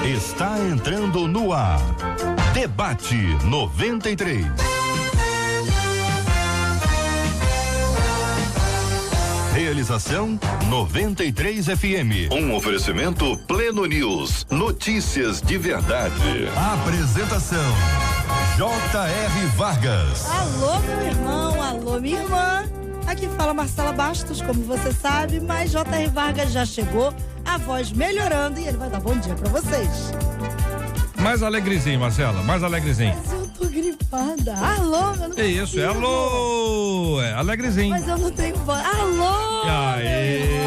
Está entrando no ar. Debate 93. Realização 93 FM. Um oferecimento Pleno News. Notícias de verdade. Apresentação J.R. Vargas. Alô, meu irmão, alô, minha irmã. Aqui fala Marcela Bastos, como você sabe, mas J.R. Vargas já chegou, a voz melhorando e ele vai dar bom dia pra vocês. Mais alegrezinho, Marcela, mais alegrezinho. Mas eu tô gripada. Alô, meu. É isso, é alô, é alegrezinho. Mas eu não tenho voz. Alô! Aê!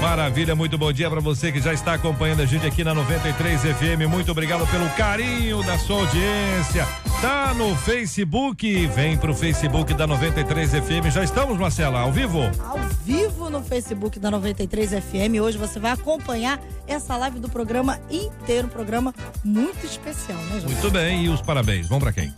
Maravilha, muito bom dia pra você que já está acompanhando a gente aqui na 93 FM. Muito obrigado pelo carinho da sua audiência. Tá no Facebook, vem pro Facebook da 93 FM. Já estamos, Marcela, ao vivo? Ao vivo no Facebook da 93 FM. Hoje você vai acompanhar essa live do programa inteiro, um programa muito especial, né, Jorge? Muito bem, e os parabéns, vão pra quem?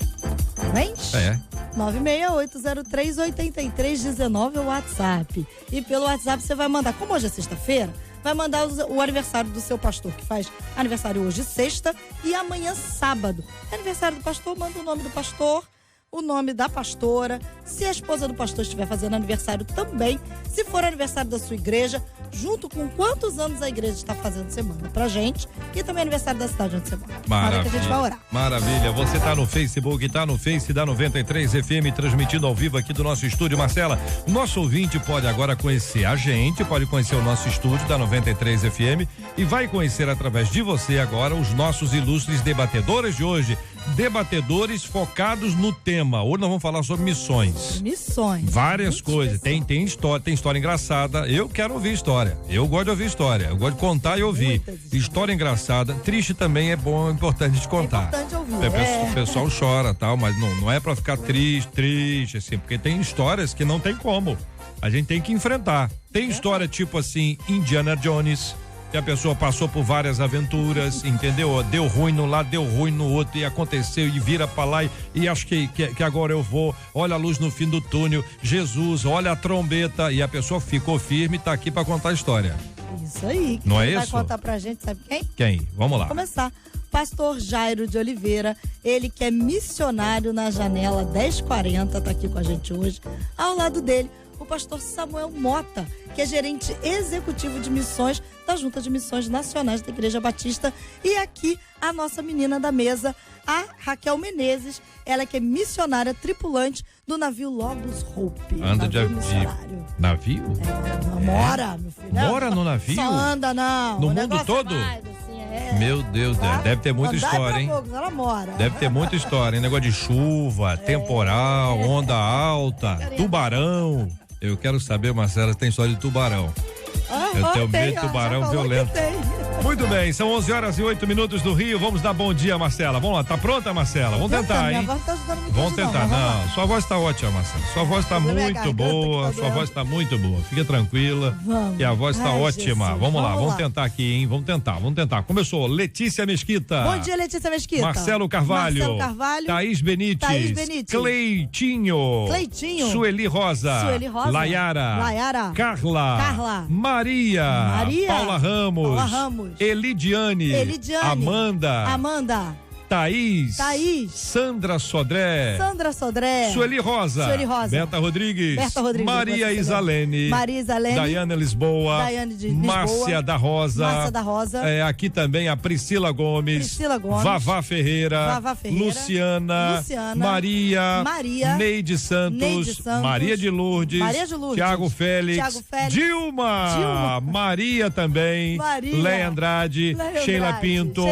Parabéns? É. 968038319 é o WhatsApp. E pelo WhatsApp você vai mandar, como hoje é sexta-feira, vai mandar o aniversário do seu pastor, que faz aniversário hoje sexta e amanhã sábado. É aniversário do pastor, manda o nome do pastor, o nome da pastora, se a esposa do pastor estiver fazendo aniversário também, se for aniversário da sua igreja, junto com quantos anos a igreja está fazendo, você manda pra gente, e também aniversário da cidade onde você mora. Maravilha, que a gente vai orar. Maravilha, você tá no Facebook, tá no Face da 93 FM, transmitindo ao vivo aqui do nosso estúdio. Marcela, o nosso ouvinte pode agora conhecer a gente, pode conhecer o nosso estúdio da 93 FM e vai conhecer através de você agora os nossos ilustres debatedores de hoje, debatedores focados no tema. Hoje nós vamos falar sobre missões. Missões. Várias coisas, tem história engraçada, eu quero ouvir história. Eu gosto de ouvir história, eu gosto de contar e ouvir. História engraçada, triste também é bom, é importante de contar. É importante ouvir. O pessoal chora, tal, mas não é pra ficar triste, assim, porque tem histórias que não tem como. A gente tem que enfrentar. Tem história tipo assim, Indiana Jones, que a pessoa passou por várias aventuras, entendeu? Deu ruim no lado, deu ruim no outro, e aconteceu, e vira pra lá, e acho que agora eu vou, olha a luz no fim do túnel, Jesus, olha a trombeta, e a pessoa ficou firme e tá aqui pra contar a história. Isso aí. Não é vai isso? Vai contar pra gente, sabe quem? Quem? Vamos lá. Vamos começar. Pastor Jairo de Oliveira, ele que é missionário na Janela 1040, tá aqui com a gente hoje. Ao lado dele, o pastor Samuel Mota, que é gerente executivo de missões da Junta de Missões Nacionais da Igreja Batista. E aqui a nossa menina da mesa, a Raquel Menezes, ela que é missionária tripulante do navio Logos Hope. Anda de navio? Mora, meu filho. Mora no navio? Só anda, não. No mundo todo? Meu Deus, tá? Deve ter muita história, hein? Poucos, ela mora. Deve ter muita história, hein? Negócio de chuva, temporal, onda alta, tubarão. Eu quero saber, Marcela, se tem história de tubarão. Eu tenho medo de tubarão violento. Muito bem, são 11h08 do Rio. Vamos dar bom dia, Marcela. Vamos lá, tá pronta, Marcela? Vamos tentar, hein? Vamos tentar. Não, sua voz tá ótima, Marcela. Sua voz tá muito boa. Sua voz tá muito boa. Fica tranquila. Vamos. E a voz tá ótima. Jesus. Vamos lá, vamos tentar aqui, hein? Vamos tentar. Começou Letícia Mesquita. Bom dia, Letícia Mesquita. Marcelo Carvalho. Thaís Benites. Cleitinho. Sueli Rosa. Layara. Carla. Maria. Paula Ramos. Elidiane. Amanda. Thaís. Sandra Sodré. Sueli Rosa. Berta Rodrigues. Maria Isalene. Daiane Lisboa. Márcia da Rosa. Aqui também a Priscila Gomes. Vavá Ferreira. Luciana. Maria. Neide Santos. Maria de Lourdes. Tiago Félix. Dilma. Maria também. Leia Andrade. Sheila Pinto.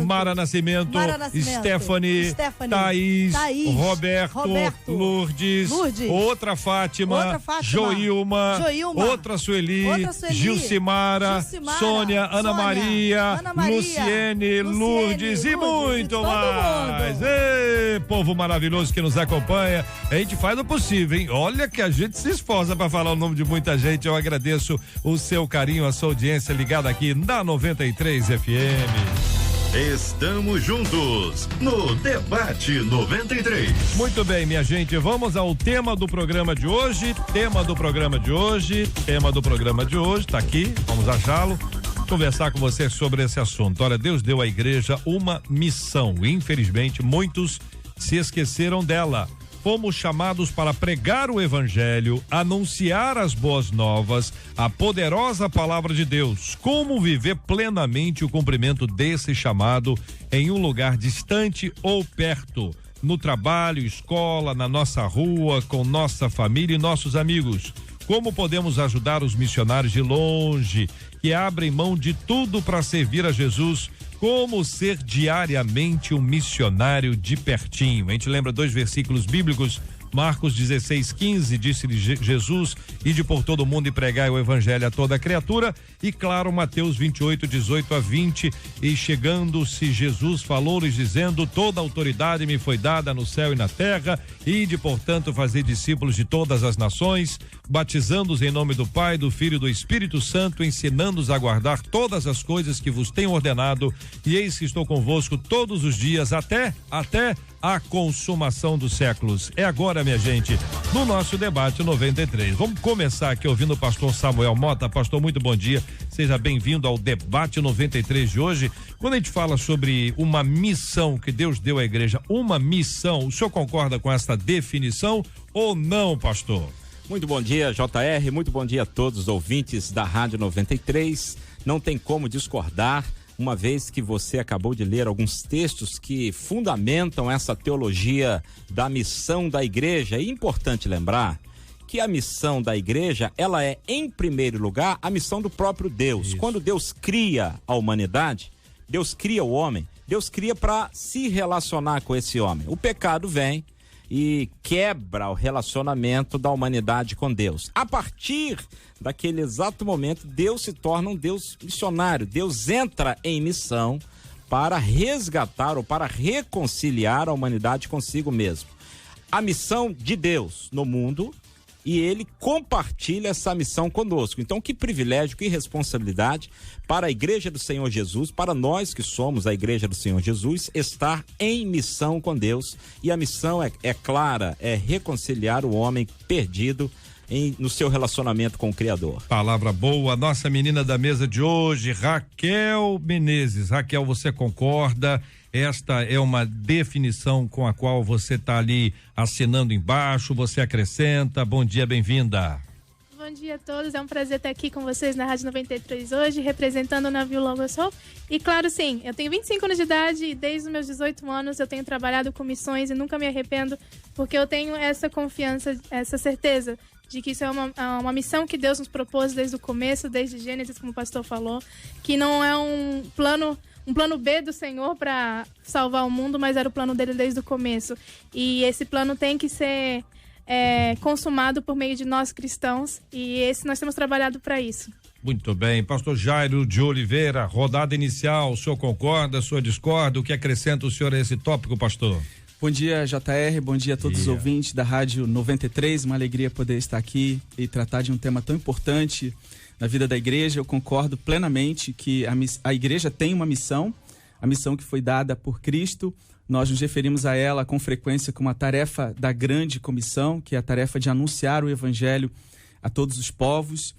Mara Nascimento. Stephanie, Thaís, Roberto, Lourdes, outra Fátima, Joilma, outra Sueli, Gilcimara, Sônia, Ana Maria, Luciene, Lourdes e muito mais. Ei, povo maravilhoso que nos acompanha, a gente faz o possível, hein? Olha que a gente se esforça para falar o nome de muita gente. Eu agradeço o seu carinho, a sua audiência ligada aqui na 93 FM. Estamos juntos no Debate 93. Muito bem, minha gente, vamos ao tema do programa de hoje. Tá aqui, vamos achá-lo. conversar com você sobre esse assunto. Olha, Deus deu à igreja uma missão. Infelizmente, muitos se esqueceram dela. Fomos chamados para pregar o evangelho, anunciar as boas novas, a poderosa palavra de Deus. Como viver plenamente o cumprimento desse chamado em um lugar distante ou perto? No trabalho, escola, na nossa rua, com nossa família e nossos amigos. Como podemos ajudar os missionários de longe, que abrem mão de tudo para servir a Jesus? Como ser diariamente um missionário de pertinho? A gente lembra 2 versículos bíblicos. Marcos 16:15, disse-lhe Jesus: ide por todo mundo e pregai o evangelho a toda criatura. E claro, Mateus 28:18-20, e chegando-se Jesus falou-lhes dizendo: toda autoridade me foi dada no céu e na terra, ide portanto fazer discípulos de todas as nações, batizando-os em nome do Pai, do Filho e do Espírito Santo, ensinando-os a guardar todas as coisas que vos tenho ordenado, e eis que estou convosco todos os dias até a consumação dos séculos. É agora, minha gente, no nosso debate 93. Vamos começar aqui ouvindo o pastor Samuel Mota. Pastor, muito bom dia. Seja bem-vindo ao debate 93 de hoje. Quando a gente fala sobre uma missão que Deus deu à igreja, uma missão, o senhor concorda com essa definição ou não, pastor? Muito bom dia, JR. Muito bom dia a todos os ouvintes da Rádio 93. Não tem como discordar, uma vez que você acabou de ler alguns textos que fundamentam essa teologia da missão da igreja. E é importante lembrar que a missão da igreja, ela é, em primeiro lugar, a missão do próprio Deus. Isso. Quando Deus cria a humanidade, Deus cria o homem, Deus cria para se relacionar com esse homem. O pecado vem e quebra o relacionamento da humanidade com Deus. A partir daquele exato momento, Deus se torna um Deus missionário. Deus entra em missão para resgatar ou para reconciliar a humanidade consigo mesmo. A missão de Deus no mundo, e ele compartilha essa missão conosco. Então, que privilégio, que responsabilidade para a Igreja do Senhor Jesus, para nós que somos a Igreja do Senhor Jesus, estar em missão com Deus. E a missão é clara, é reconciliar o homem perdido no seu relacionamento com o Criador. Palavra boa. Nossa menina da mesa de hoje, Raquel Menezes. Raquel, você concorda? Esta é uma definição com a qual você está ali assinando embaixo, você acrescenta. Bom dia, bem-vinda. Bom dia a todos, é um prazer estar aqui com vocês na Rádio 93 hoje, representando o navio Logos Hope. E claro, sim, eu tenho 25 anos de idade e desde os meus 18 anos eu tenho trabalhado com missões e nunca me arrependo, porque eu tenho essa confiança, essa certeza de que isso é uma missão que Deus nos propôs desde o começo, desde Gênesis, como o pastor falou, que não é um plano B do Senhor para salvar o mundo, mas era o plano dele desde o começo. E esse plano tem que ser consumado por meio de nós cristãos, e nós temos trabalhado para isso. Muito bem. Pastor Jairo de Oliveira, rodada inicial, o senhor concorda, o senhor discorda? O que acrescenta o senhor a esse tópico, pastor? Bom dia, JR, bom dia a todos os ouvintes da Rádio 93, uma alegria poder estar aqui e tratar de um tema tão importante na vida da igreja. Eu concordo plenamente que a igreja tem uma missão, a missão que foi dada por Cristo. Nós nos referimos a ela com frequência como a tarefa da grande comissão, que é a tarefa de anunciar o evangelho a todos os povos.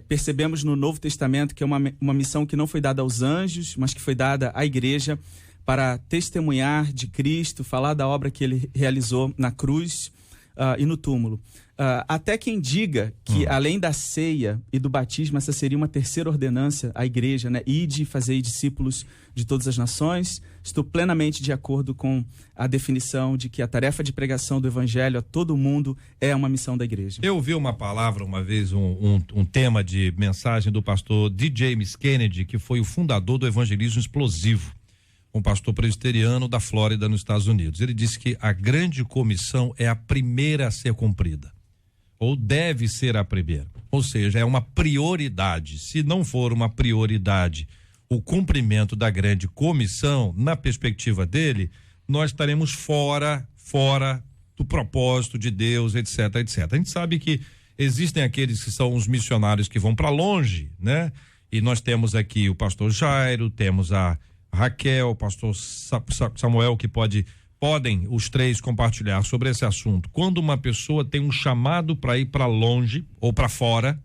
Percebemos no Novo Testamento que é uma missão que não foi dada aos anjos, mas que foi dada à igreja para testemunhar de Cristo, falar da obra que ele realizou na cruz e no túmulo. Até quem diga que além da ceia e do batismo, essa seria uma terceira ordenança à igreja, né? Ide fazer discípulos de todas as nações. Estou plenamente de acordo com a definição de que a tarefa de pregação do evangelho a todo mundo é uma missão da igreja. Eu ouvi uma palavra uma vez, um tema de mensagem do pastor D. James Kennedy, que foi o fundador do evangelismo explosivo, um pastor presbiteriano da Flórida, nos Estados Unidos. Ele disse que a grande comissão é a primeira a ser cumprida, ou deve ser a primeira, ou seja, é uma prioridade. Se não for uma prioridade o cumprimento da grande comissão, na perspectiva dele, nós estaremos fora do propósito de Deus, etc, etc. A gente sabe que existem aqueles que são os missionários que vão para longe, né? E nós temos aqui o pastor Jairo, temos a Raquel, o pastor Samuel, que podem os três compartilhar sobre esse assunto. Quando uma pessoa tem um chamado para ir para longe ou para fora,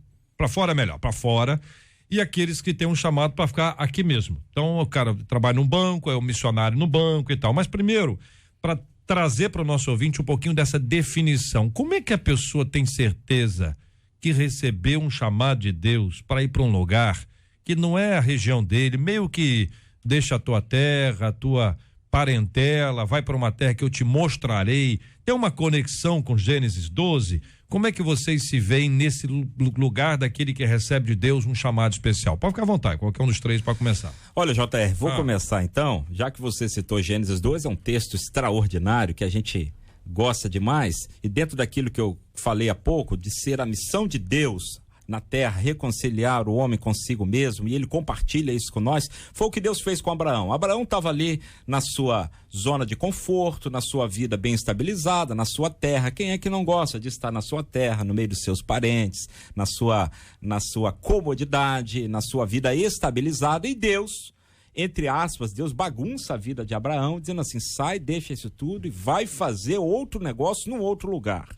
e aqueles que têm um chamado para ficar aqui mesmo. Então, o cara trabalha num banco, é um missionário no banco e tal. Mas primeiro, para trazer para o nosso ouvinte um pouquinho dessa definição, como é que a pessoa tem certeza que recebeu um chamado de Deus para ir para um lugar que não é a região dele, meio que deixa a tua terra, a tua parentela, vai para uma terra que eu te mostrarei, tem uma conexão com Gênesis 12? Como é que vocês se veem nesse lugar daquele que recebe de Deus um chamado especial? Pode ficar à vontade, qualquer um dos três para começar. Olha, JR, vou começar então, já que você citou Gênesis 12, é um texto extraordinário que a gente gosta demais, e dentro daquilo que eu falei há pouco, de ser a missão de Deus na terra, reconciliar o homem consigo mesmo, e ele compartilha isso com nós, foi o que Deus fez com Abraão. Abraão estava ali na sua zona de conforto, na sua vida bem estabilizada, na sua terra. Quem é que não gosta de estar na sua terra, no meio dos seus parentes, na sua comodidade, na sua vida estabilizada? E Deus, entre aspas, Deus bagunça a vida de Abraão, dizendo assim, sai, deixa isso tudo e vai fazer outro negócio num outro lugar.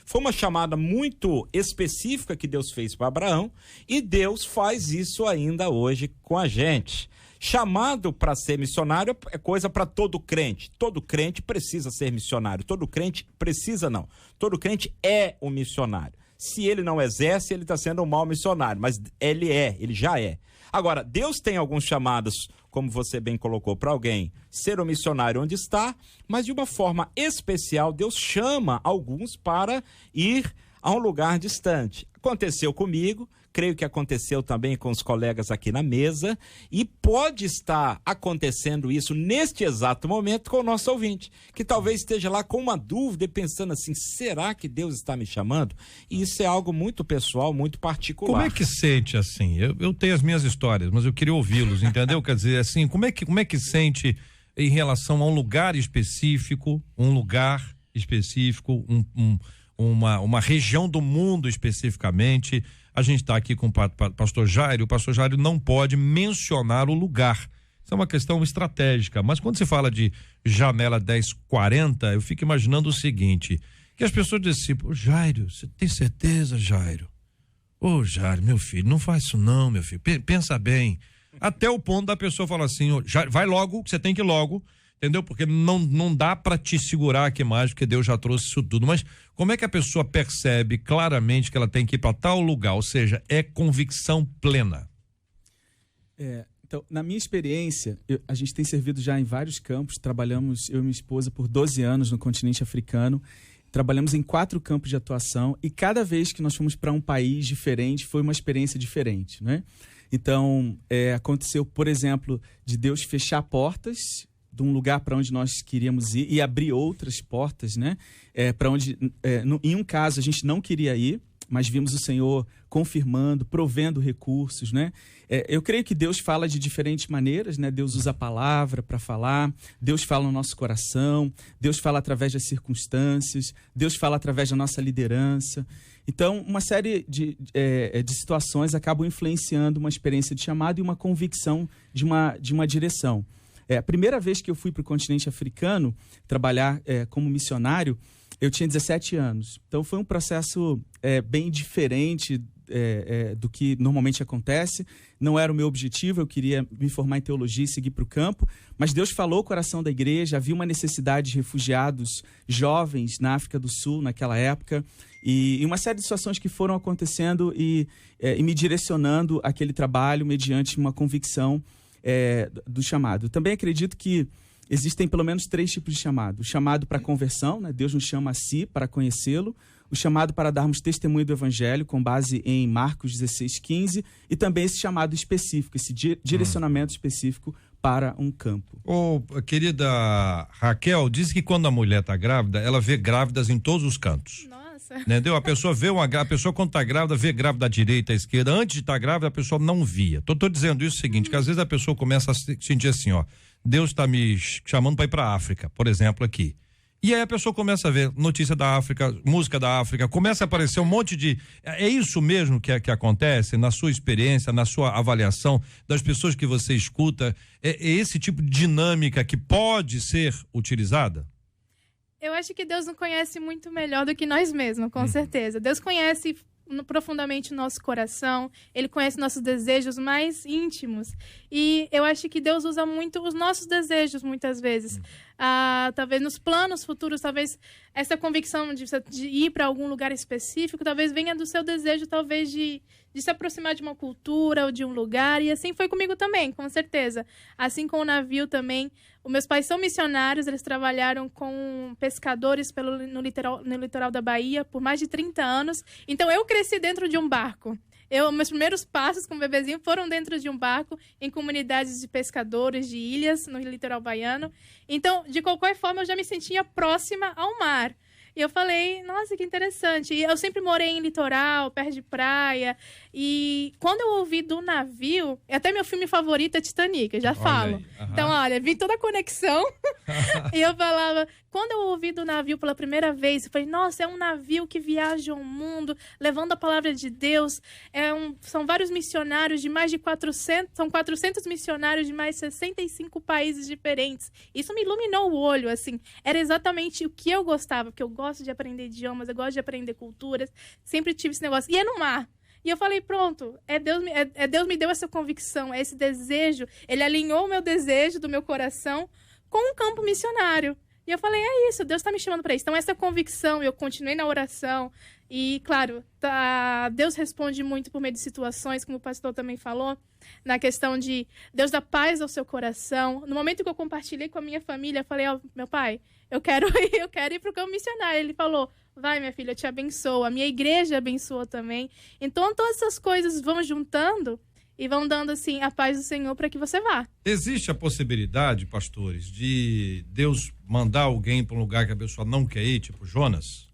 Foi uma chamada muito específica que Deus fez para Abraão, e Deus faz isso ainda hoje com a gente. Chamado para ser missionário é coisa para todo crente. Todo crente precisa ser missionário. Todo crente precisa não. Todo crente é um missionário. Se ele não exerce, ele está sendo um mau missionário, mas ele já é. Agora, Deus tem alguns chamados, como você bem colocou, para alguém ser um missionário onde está, mas de uma forma especial, Deus chama alguns para ir a um lugar distante. Aconteceu comigo, creio que aconteceu também com os colegas aqui na mesa, e pode estar acontecendo isso neste exato momento com o nosso ouvinte, que talvez esteja lá com uma dúvida e pensando assim, será que Deus está me chamando? E isso é algo muito pessoal, muito particular. Como é que sente assim? Eu tenho as minhas histórias, mas eu queria ouvi-los, entendeu? Quer dizer, assim, como é que sente em relação a um lugar específico, uma região do mundo especificamente? A gente está aqui com o pastor Jairo. O pastor Jairo não pode mencionar o lugar. Isso é uma questão estratégica. Mas quando se fala de janela 1040, eu fico imaginando o seguinte, que as pessoas dizem assim, Jairo, você tem certeza, Jairo? Jairo, meu filho, não faz isso não, meu filho. Pensa bem. Até o ponto da pessoa falar assim, Jairo, vai logo, você tem que ir logo. Entendeu? Porque não dá para te segurar aqui mais, porque Deus já trouxe isso tudo. Mas como é que a pessoa percebe claramente que ela tem que ir para tal lugar? Ou seja, é convicção plena. Então, na minha experiência, a gente tem servido já em vários campos. Trabalhamos, eu e minha esposa, por 12 anos no continente africano. Trabalhamos em 4 campos de atuação, e cada vez que nós fomos para um país diferente, foi uma experiência diferente, né? Então, aconteceu, por exemplo, de Deus fechar portas de um lugar para onde nós queríamos ir e abrir outras portas, né? Para onde, em um caso, a gente não queria ir, mas vimos o Senhor confirmando, provendo recursos, né? Eu creio que Deus fala de diferentes maneiras, né? Deus usa a palavra para falar, Deus fala no nosso coração, Deus fala através das circunstâncias, Deus fala através da nossa liderança. Então, uma série de situações acabam influenciando uma experiência de chamado e uma convicção de uma direção. A primeira vez que eu fui para o continente africano trabalhar como missionário, eu tinha 17 anos. Então foi um processo bem diferente do que normalmente acontece. Não era o meu objetivo, eu queria me formar em teologia e seguir para o campo, mas Deus falou o coração da igreja, havia uma necessidade de refugiados jovens na África do Sul naquela época, e uma série de situações que foram acontecendo e me direcionando aquele trabalho mediante uma convicção do chamado. Eu também acredito que existem pelo menos 3 tipos de chamado. O chamado para conversão, né? Deus nos chama a si para conhecê-lo. O chamado para darmos testemunho do evangelho, com base em Marcos 16:15. E também esse chamado específico, esse direcionamento específico para um campo. Querida Raquel, diz que quando a mulher está grávida, ela vê grávidas em todos os cantos. Nossa. Entendeu? A pessoa quando está grávida, vê grávida à direita, à esquerda. Antes de estar grávida, a pessoa não via. Tô dizendo isso seguinte, que às vezes a pessoa começa a sentir assim, Deus está me chamando para ir para a África, por exemplo, aqui. E aí a pessoa começa a ver notícia da África, música da África, começa a aparecer um monte de... É isso mesmo que acontece na sua experiência, na sua avaliação das pessoas que você escuta? É esse tipo de dinâmica que pode ser utilizada? Eu acho que Deus nos conhece muito melhor do que nós mesmos, com certeza. Deus conhece profundamente o nosso coração, Ele conhece nossos desejos mais íntimos. E eu acho que Deus usa muito os nossos desejos, muitas vezes. Talvez nos planos futuros, talvez essa convicção de ir para algum lugar específico, talvez venha do seu desejo, talvez de se aproximar de uma cultura ou de um lugar. E assim foi comigo também, com certeza. Assim com o navio também. Os meus pais são missionários, eles trabalharam com pescadores no litoral da Bahia por mais de 30 anos. Então, eu cresci dentro de um barco. Meus primeiros passos como bebezinho foram dentro de um barco, em comunidades de pescadores de ilhas, no litoral baiano. Então, de qualquer forma, eu já me sentia próxima ao mar. E eu falei, nossa, que interessante. E eu sempre morei em litoral, perto de praia. E quando eu ouvi do navio, até meu filme favorito é Titanic, eu já falo. Então, olha, vi toda a conexão. E eu falava, quando eu ouvi do navio pela primeira vez, eu falei, nossa, é um navio que viaja o mundo, levando a palavra de Deus. São vários missionários de mais de 400, são 400 missionários de mais de 65 países diferentes. Isso me iluminou o olho, assim. Era exatamente o que eu gostava, porque eu gosto de aprender idiomas, eu gosto de aprender culturas, sempre tive esse negócio. E é no mar. E eu falei, pronto, Deus me deu essa convicção, esse desejo, Ele alinhou o meu desejo do meu coração com um campo missionário. E eu falei, é isso, Deus está me chamando para isso. Então, essa convicção, eu continuei na oração. E, claro, Deus responde muito por meio de situações, como o pastor também falou, na questão de Deus dá paz ao seu coração. No momento que eu compartilhei com a minha família, eu falei, meu pai, eu quero ir para o campo missionário. Ele falou, vai, minha filha, eu te abençoo. A minha igreja abençoou também. Então, todas essas coisas vão juntando e vão dando, assim, a paz do Senhor para que você vá. Existe a possibilidade, pastores, de Deus mandar alguém para um lugar que a pessoa não quer ir, tipo Jonas?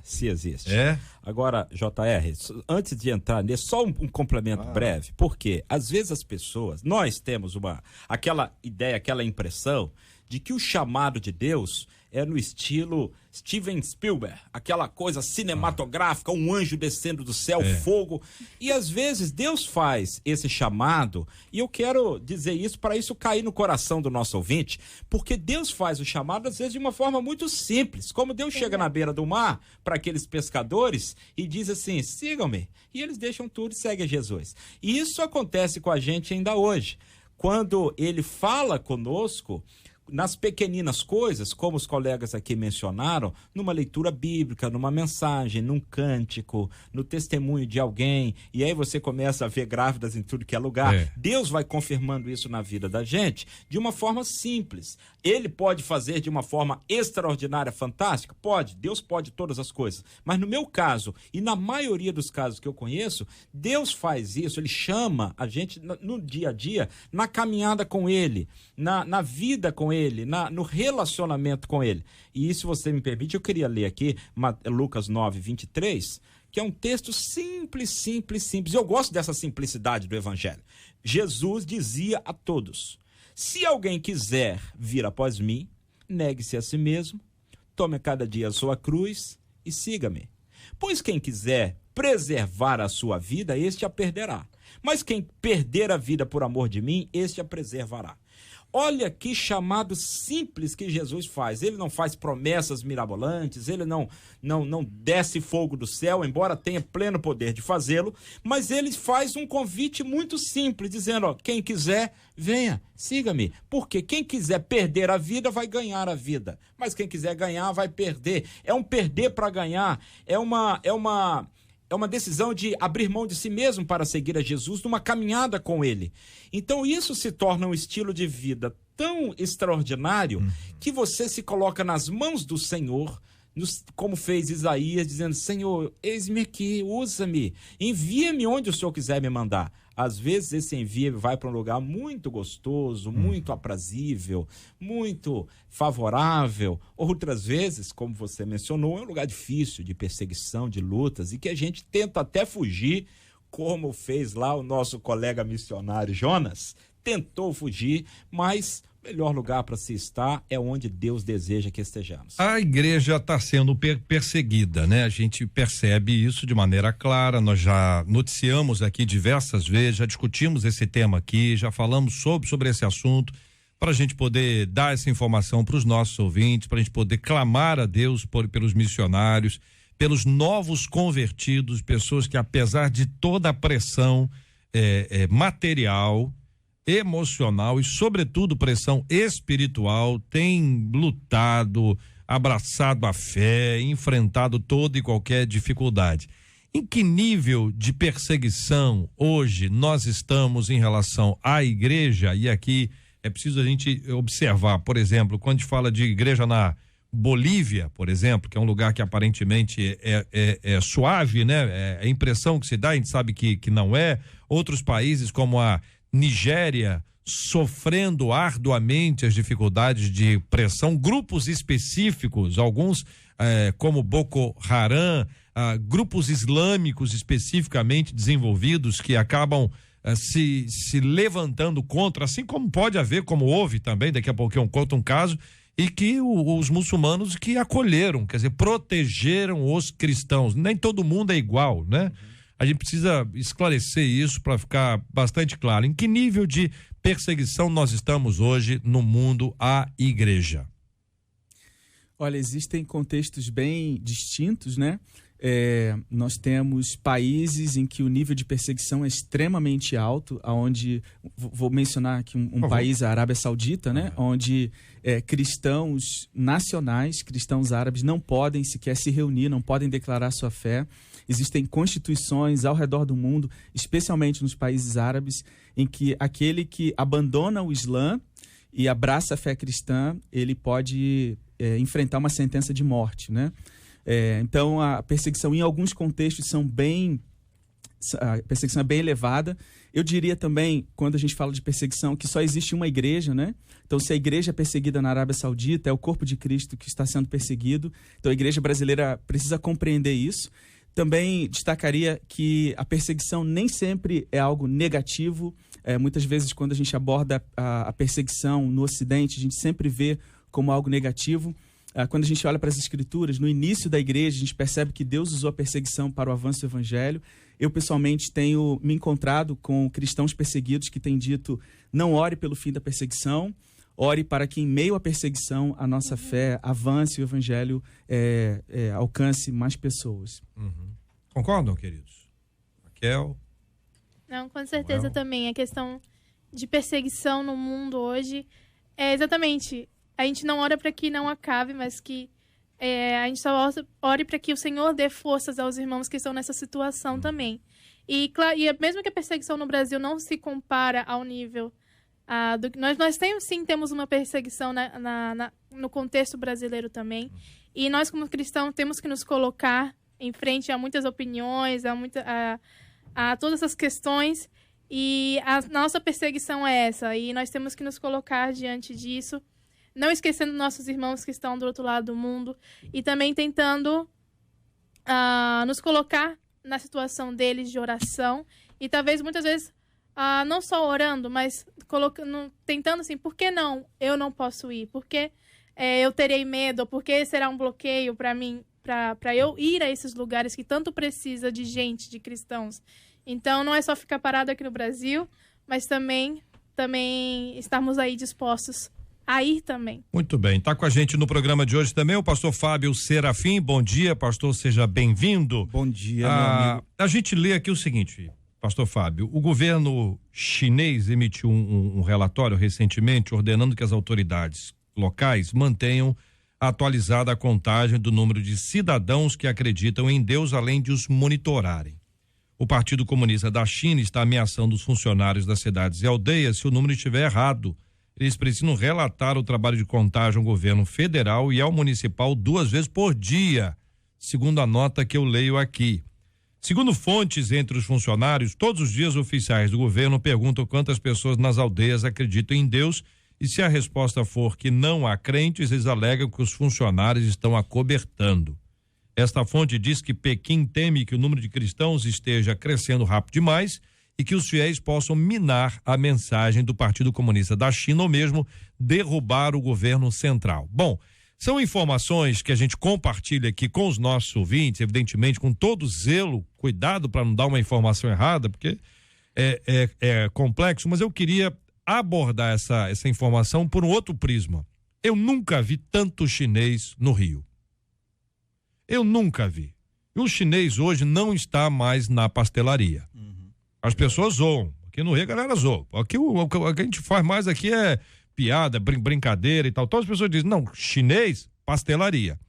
Se existe. É? Agora, JR, antes de entrar nisso, só um complemento breve, porque às vezes as pessoas, nós temos aquela ideia, aquela impressão de que o chamado de Deus é no estilo Steven Spielberg, aquela coisa cinematográfica, um anjo descendo do céu, fogo. E às vezes Deus faz esse chamado, e eu quero dizer isso para isso cair no coração do nosso ouvinte, porque Deus faz o chamado às vezes de uma forma muito simples, como Deus chega na beira do mar para aqueles pescadores e diz assim, sigam-me, e eles deixam tudo e seguem a Jesus. E isso acontece com a gente ainda hoje. Quando Ele fala conosco, nas pequeninas coisas, como os colegas aqui mencionaram, numa leitura bíblica, numa mensagem, num cântico, no testemunho de alguém, e aí você começa a ver grávidas em tudo que é lugar. Deus vai confirmando isso na vida da gente de uma forma simples. Ele pode fazer de uma forma extraordinária, fantástica? Pode, Deus pode todas as coisas. Mas no meu caso, e na maioria dos casos que eu conheço, Deus faz isso, Ele chama a gente no dia a dia, na caminhada com Ele, na vida com Ele, no relacionamento com Ele. E se você me permite, eu queria ler aqui Lucas 9, 23, que é um texto simples, simples, simples. Eu gosto dessa simplicidade do Evangelho. Jesus dizia a todos, se alguém quiser vir após mim, negue-se a si mesmo, tome cada dia a sua cruz e siga-me. Pois quem quiser preservar a sua vida, este a perderá. Mas quem perder a vida por amor de mim, este a preservará. Olha que chamado simples que Jesus faz. Ele não faz promessas mirabolantes, ele não desce fogo do céu, embora tenha pleno poder de fazê-lo, mas ele faz um convite muito simples, dizendo, quem quiser, venha, siga-me. Porque quem quiser perder a vida, vai ganhar a vida. Mas quem quiser ganhar, vai perder. É um perder para ganhar, é uma decisão de abrir mão de si mesmo para seguir a Jesus numa caminhada com Ele. Então isso se torna um estilo de vida tão extraordinário que você se coloca nas mãos do Senhor, como fez Isaías, dizendo, Senhor, eis-me aqui, usa-me, envia-me onde o Senhor quiser me mandar. Às vezes esse envio vai para um lugar muito gostoso, muito aprazível, muito favorável. Outras vezes, como você mencionou, é um lugar difícil, de perseguição, de lutas, e que a gente tenta até fugir, como fez lá o nosso colega missionário Jonas, tentou fugir, mas o melhor lugar para se estar é onde Deus deseja que estejamos. A igreja está sendo perseguida, né? A gente percebe isso de maneira clara, nós já noticiamos aqui diversas vezes, já discutimos esse tema aqui, já falamos sobre esse assunto, para a gente poder dar essa informação para os nossos ouvintes, para a gente poder clamar a Deus pelos missionários, pelos novos convertidos, pessoas que, apesar de toda a pressão material, emocional e, sobretudo, pressão espiritual, têm lutado, abraçado a fé, enfrentado toda e qualquer dificuldade. Em que nível de perseguição hoje nós estamos em relação à igreja? E aqui é preciso a gente observar, por exemplo, quando a gente fala de igreja na Bolívia, por exemplo, que é um lugar que aparentemente é suave, né? É a impressão que se dá, a gente sabe que não é. Outros países como a Nigéria sofrendo arduamente as dificuldades de pressão, grupos específicos, alguns como Boko Haram, grupos islâmicos especificamente desenvolvidos que acabam se levantando contra, assim como pode haver, como houve também, daqui a pouco eu conto um caso, e que os muçulmanos que acolheram, quer dizer, protegeram os cristãos. Nem todo mundo é igual, né? A gente precisa esclarecer isso para ficar bastante claro. Em que nível de perseguição nós estamos hoje no mundo à igreja? Olha, existem contextos bem distintos, né? Nós temos países em que o nível de perseguição é extremamente alto, onde, vou mencionar aqui um país, a Arábia Saudita, né? Onde cristãos nacionais, cristãos árabes, não podem sequer se reunir, não podem declarar sua fé. Existem constituições ao redor do mundo, especialmente nos países árabes, em que aquele que abandona o Islã e abraça a fé cristã, ele pode enfrentar uma sentença de morte, né? Então, a perseguição em alguns contextos a perseguição é bem elevada. Eu diria também, quando a gente fala de perseguição, que só existe uma igreja, né? Então, se a igreja é perseguida na Arábia Saudita, é o corpo de Cristo que está sendo perseguido. Então, a igreja brasileira precisa compreender isso. Também destacaria que a perseguição nem sempre é algo negativo. Muitas vezes, quando a gente aborda a perseguição no Ocidente, a gente sempre vê como algo negativo. Quando a gente olha para as Escrituras, no início da igreja, a gente percebe que Deus usou a perseguição para o avanço do Evangelho. Eu, pessoalmente, tenho me encontrado com cristãos perseguidos que têm dito: não ore pelo fim da perseguição, ore para que, em meio à perseguição, a nossa fé avance e o Evangelho alcance mais pessoas. Concordam, queridos? Raquel? Não, com certeza também. A questão de perseguição no mundo hoje é exatamente... A gente não ora para que não acabe, mas que a gente só ore para que o Senhor dê forças aos irmãos que estão nessa situação também. E mesmo que a perseguição no Brasil não se compara ao nível... Nós temos uma perseguição no contexto brasileiro também. E nós, como cristãos, temos que nos colocar em frente a muitas opiniões, a todas essas questões. E a nossa perseguição é essa. E nós temos que nos colocar diante disso, não esquecendo nossos irmãos que estão do outro lado do mundo e também tentando nos colocar na situação deles de oração e talvez muitas vezes não só orando, mas tentando assim, por que não eu não posso ir? Por que eu terei medo? Por que será um bloqueio para mim, para eu ir a esses lugares que tanto precisa de gente, de cristãos? Então não é só ficar parado aqui no Brasil, mas também estarmos aí dispostos a ir também. Muito bem, está com a gente no programa de hoje também o pastor Fábio Serafim. Bom dia, pastor, seja bem-vindo. Bom dia, meu amigo. A gente lê aqui o seguinte, pastor Fábio: o governo chinês emitiu um relatório recentemente ordenando que as autoridades locais mantenham atualizada a contagem do número de cidadãos que acreditam em Deus, além de os monitorarem. O Partido Comunista da China está ameaçando os funcionários das cidades e aldeias se o número estiver errado. Eles precisam relatar o trabalho de contagem ao governo federal e ao municipal 2 vezes por dia, segundo a nota que eu leio aqui. Segundo fontes entre os funcionários, todos os dias oficiais do governo perguntam quantas pessoas nas aldeias acreditam em Deus e se a resposta for que não há crentes, eles alegam que os funcionários estão acobertando. Esta fonte diz que Pequim teme que o número de cristãos esteja crescendo rápido demais e que os fiéis possam minar a mensagem do Partido Comunista da China ou mesmo derrubar o governo central. Bom, são informações que a gente compartilha aqui com os nossos ouvintes, evidentemente com todo zelo, cuidado para não dar uma informação errada, porque é complexo, mas eu queria abordar essa informação por um outro prisma. Eu nunca vi tanto chinês no Rio. Eu nunca vi. E o chinês hoje não está mais na pastelaria. As pessoas zoam. Aqui no Rio a galera zoa. Aqui o que a gente faz mais aqui é piada, brincadeira e tal. Todas as pessoas dizem, não, chinês, pastelaria.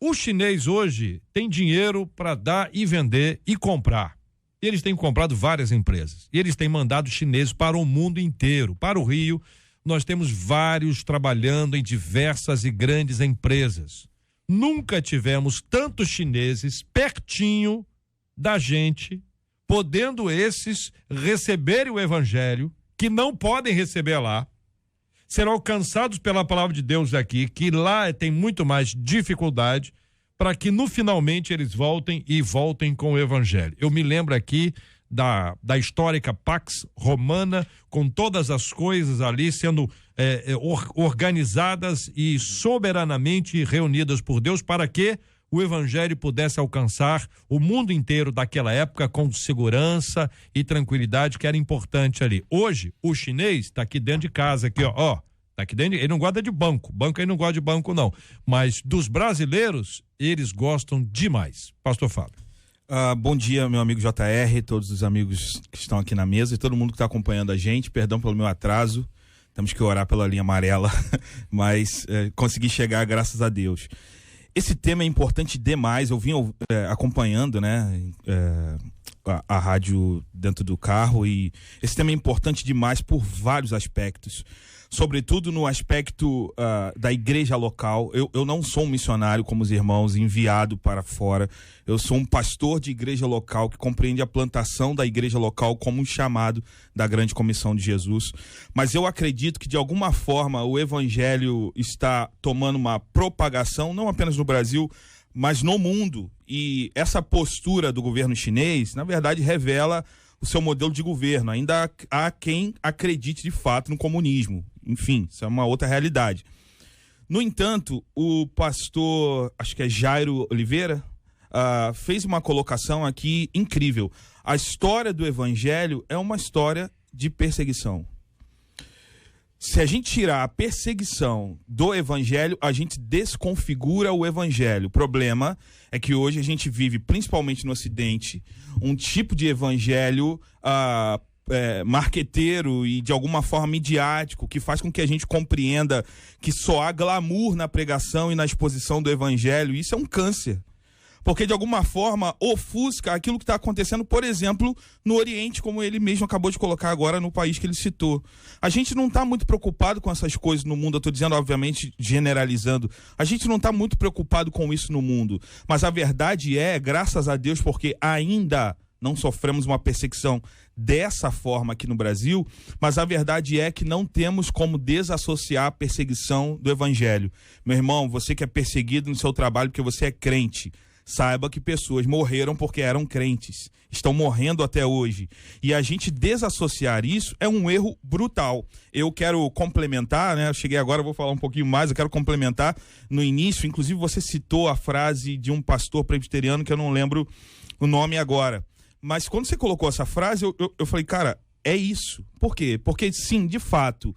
O chinês hoje tem dinheiro para dar e vender e comprar. E eles têm comprado várias empresas. E eles têm mandado chineses para o mundo inteiro. Para o Rio, nós temos vários trabalhando em diversas e grandes empresas. Nunca tivemos tantos chineses pertinho da gente, podendo esses receberem o evangelho, que não podem receber lá, serão alcançados pela palavra de Deus aqui, que lá tem muito mais dificuldade, para que no finalmente eles voltem com o evangelho. Eu me lembro aqui da histórica Pax Romana, com todas as coisas ali sendo organizadas e soberanamente reunidas por Deus para que o evangelho pudesse alcançar o mundo inteiro daquela época com segurança e tranquilidade, que era importante ali. Hoje, o chinês está aqui dentro de casa, aqui, ó, tá aqui dentro, ele não gosta de banco ele não gosta de banco não, mas dos brasileiros, eles gostam demais. Pastor Fábio. Bom dia, meu amigo JR, todos os amigos que estão aqui na mesa e todo mundo que está acompanhando a gente. Perdão pelo meu atraso, temos que orar pela linha amarela, mas consegui chegar, graças a Deus. Esse tema é importante demais. Eu vim acompanhando, né, a rádio dentro do carro, e esse tema é importante demais por vários aspectos. Sobretudo no aspecto da igreja local. Eu não sou um missionário como os irmãos, enviado para fora. Eu sou um pastor de igreja local que compreende a plantação da igreja local como um chamado da grande comissão de Jesus. Mas eu acredito que de alguma forma o evangelho está tomando uma propagação, não apenas no Brasil, mas no mundo. E essa postura do governo chinês, na verdade, revela o seu modelo de governo. Ainda há quem acredite de fato no comunismo. Enfim, isso é uma outra realidade. No entanto, o pastor, acho que é Jairo Oliveira, fez uma colocação aqui incrível. A história do evangelho é uma história de perseguição. Se a gente tirar a perseguição do evangelho, a gente desconfigura o evangelho. O problema é que hoje a gente vive, principalmente no Ocidente, um tipo de evangelho marqueteiro e de alguma forma midiático, que faz com que a gente compreenda que só há glamour na pregação e na exposição do evangelho. Isso é um câncer. Porque de alguma forma ofusca aquilo que está acontecendo, por exemplo, no Oriente, como ele mesmo acabou de colocar agora no país que ele citou. A gente não está muito preocupado com essas coisas no mundo, eu estou dizendo, obviamente, generalizando. A gente não está muito preocupado com isso no mundo. Mas a verdade é, graças a Deus, porque ainda não sofremos uma perseguição dessa forma aqui no Brasil, mas a verdade é que não temos como desassociar a perseguição do evangelho. Meu irmão, você que é perseguido no seu trabalho porque você é crente, saiba que pessoas morreram porque eram crentes, estão morrendo até hoje. E a gente desassociar isso é um erro brutal. Eu quero complementar, né? Eu cheguei agora, vou falar um pouquinho mais, eu quero complementar no início. Inclusive você citou a frase de um pastor presbiteriano que eu não lembro o nome agora. Mas quando você colocou essa frase, eu falei, cara, é isso. Por quê? Porque sim, de fato,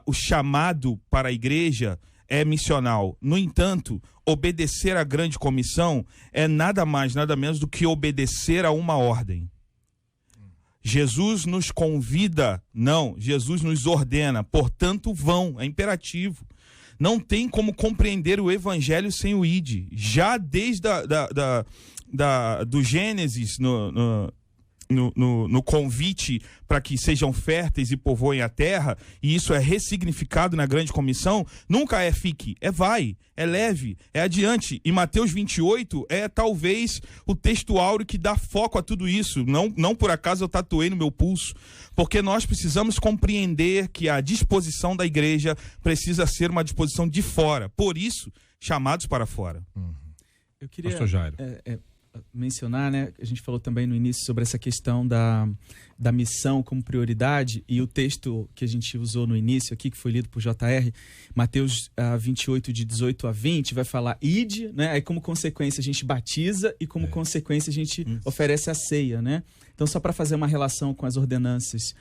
o chamado para a igreja é missional. No entanto, obedecer à grande comissão é nada mais, nada menos do que obedecer a uma ordem. Jesus nos convida, não, Jesus nos ordena, portanto vão, é imperativo. Não tem como compreender o evangelho sem o ide. Já desde do Gênesis, no convite para que sejam férteis e povoem a terra, e isso é ressignificado na grande comissão, nunca é fique, é vai, é leve, é adiante. E Mateus 28 é talvez o texto áureo que dá foco a tudo isso. Não por acaso eu tatuei no meu pulso, porque nós precisamos compreender que a disposição da igreja precisa ser uma disposição de fora, por isso, chamados para fora. Eu queria mencionar, né? A gente falou também no início sobre essa questão da missão como prioridade, e o texto que a gente usou no início aqui, que foi lido por JR, Mateus 28, de 18 a 20, vai falar ide, né? Aí como consequência a gente batiza e como consequência a gente oferece a ceia, né? Então, só para fazer uma relação com as ordenanças,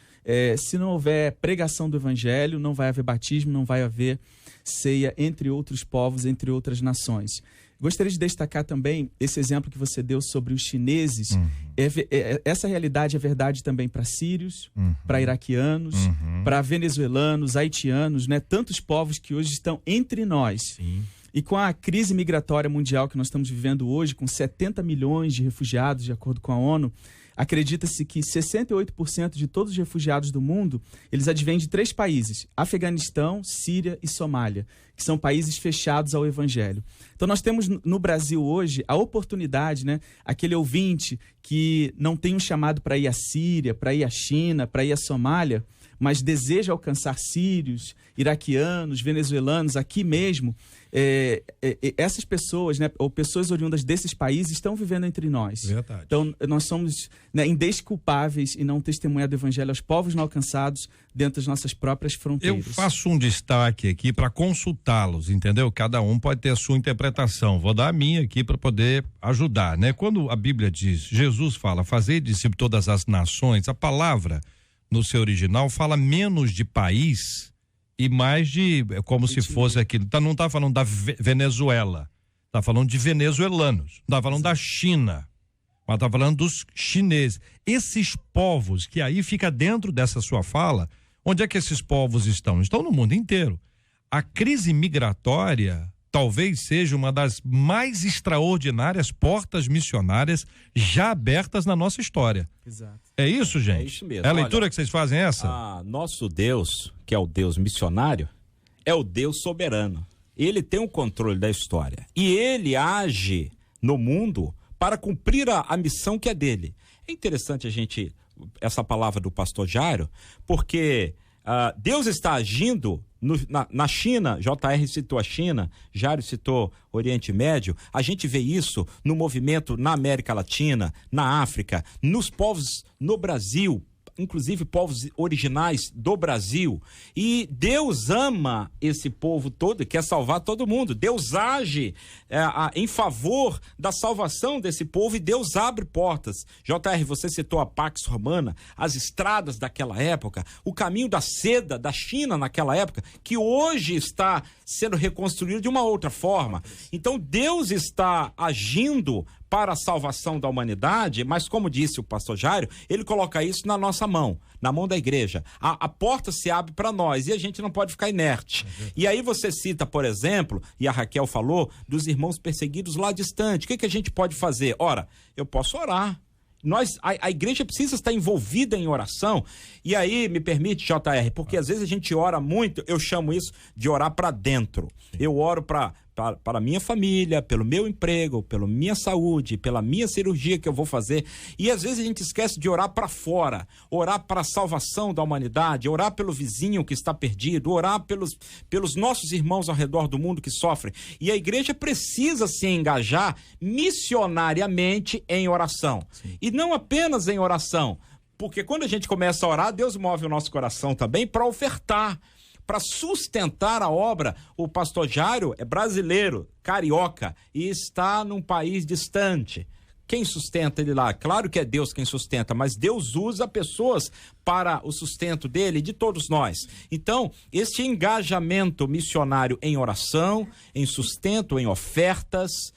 se não houver pregação do evangelho, não vai haver batismo, não vai haver ceia entre outros povos, entre outras nações. Gostaria de destacar também esse exemplo que você deu sobre os chineses. Essa realidade é verdade também para sírios, para iraquianos, para venezuelanos, haitianos, né? Tantos povos que hoje estão entre nós. Sim. E com a crise migratória mundial que nós estamos vivendo hoje, com 70 milhões de refugiados, de acordo com a ONU, acredita-se que 68% de todos os refugiados do mundo, eles advêm de 3 países, Afeganistão, Síria e Somália, que são países fechados ao evangelho. Então nós temos no Brasil hoje a oportunidade, né, aquele ouvinte que não tem um chamado para ir à Síria, para ir à China, para ir à Somália, mas deseja alcançar sírios, iraquianos, venezuelanos, aqui mesmo, essas pessoas, né, ou pessoas oriundas desses países estão vivendo entre nós. Verdade. Então, nós somos, né, indesculpáveis em não testemunhar do evangelho aos povos não alcançados dentro das nossas próprias fronteiras. Eu faço um destaque aqui para consultá-los, entendeu? Cada um pode ter a sua interpretação. Vou dar a minha aqui para poder ajudar, né? Quando a Bíblia diz, Jesus fala, fazei discípulos todas as nações, a palavra no seu original fala menos de país e mais de, como se fosse aquilo, não está falando da Venezuela, está falando de venezuelanos, não está falando da China, mas está falando dos chineses. Esses povos que aí fica dentro dessa sua fala, onde é que esses povos estão? Estão no mundo inteiro. A crise migratória talvez seja uma das mais extraordinárias portas missionárias já abertas na nossa história. Exato. É isso, gente? É isso mesmo. É a leitura que vocês fazem essa? Nosso Deus, que é o Deus missionário, é o Deus soberano. Ele tem o controle da história. E ele age no mundo para cumprir a missão que é dele. É interessante essa palavra do pastor Jairo, porque Deus está agindo na China. JR citou a China, Jairo citou Oriente Médio. A gente vê isso no movimento na América Latina, na África, nos povos no Brasil, inclusive povos originais do Brasil. E Deus ama esse povo todo e quer salvar todo mundo. Deus age em favor da salvação desse povo e Deus abre portas. JR, você citou a Pax Romana, as estradas daquela época, o caminho da seda da China naquela época, que hoje está sendo reconstruído de uma outra forma. Então Deus está agindo para a salvação da humanidade, mas como disse o pastor Jairo, ele coloca isso na nossa mão, na mão da igreja. A porta se abre para nós e a gente não pode ficar inerte. E aí você cita, por exemplo, e a Raquel falou, dos irmãos perseguidos lá distante. O que a gente pode fazer? Ora, eu posso orar. A igreja precisa estar envolvida em oração. E aí, me permite, JR, porque às vezes a gente ora muito, eu chamo isso de orar para dentro. Eu oro para a minha família, pelo meu emprego, pela minha saúde, pela minha cirurgia que eu vou fazer. E às vezes a gente esquece de orar para fora, orar para a salvação da humanidade, orar pelo vizinho que está perdido, orar pelos nossos irmãos ao redor do mundo que sofrem. E a igreja precisa se engajar missionariamente em oração. Sim. E não apenas em oração, porque quando a gente começa a orar, Deus move o nosso coração também para ofertar, para sustentar a obra. O pastor Jairo é brasileiro, carioca, e está num país distante. Quem sustenta ele lá? Claro que é Deus quem sustenta, mas Deus usa pessoas para o sustento dele e de todos nós. Então, este engajamento missionário em oração, em sustento, em ofertas,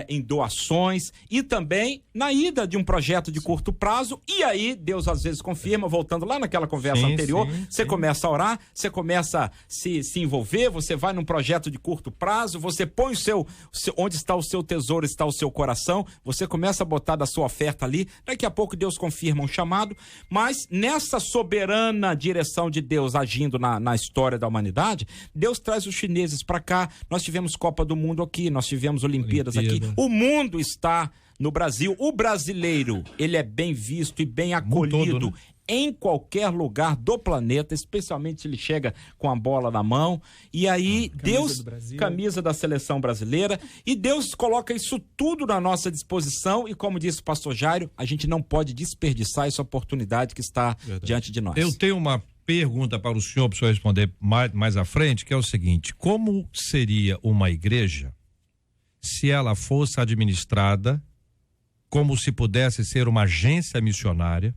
em doações e também na ida de um projeto de curto prazo, e aí Deus às vezes confirma, voltando lá naquela conversa anterior, você começa a orar, você começa a se envolver, você vai num projeto de curto prazo, você põe onde está o seu tesouro, está o seu coração, você começa a botar da sua oferta ali, daqui a pouco Deus confirma um chamado, mas nessa soberana direção de Deus agindo na história da humanidade, Deus traz os chineses para cá, nós tivemos Copa do Mundo aqui, nós tivemos Olimpíadas aqui. O mundo está no Brasil. O brasileiro, ele é bem visto e bem acolhido todo, né? Em qualquer lugar do planeta, especialmente se ele chega com a bola na mão. E aí, Deus, camisa da seleção brasileira, e Deus coloca isso tudo na nossa disposição. E como disse o pastor Jairo, a gente não pode desperdiçar essa oportunidade que está diante de nós. Eu tenho uma pergunta para o senhor responder mais à frente, que é o seguinte: como seria uma igreja se ela fosse administrada como se pudesse ser uma agência missionária?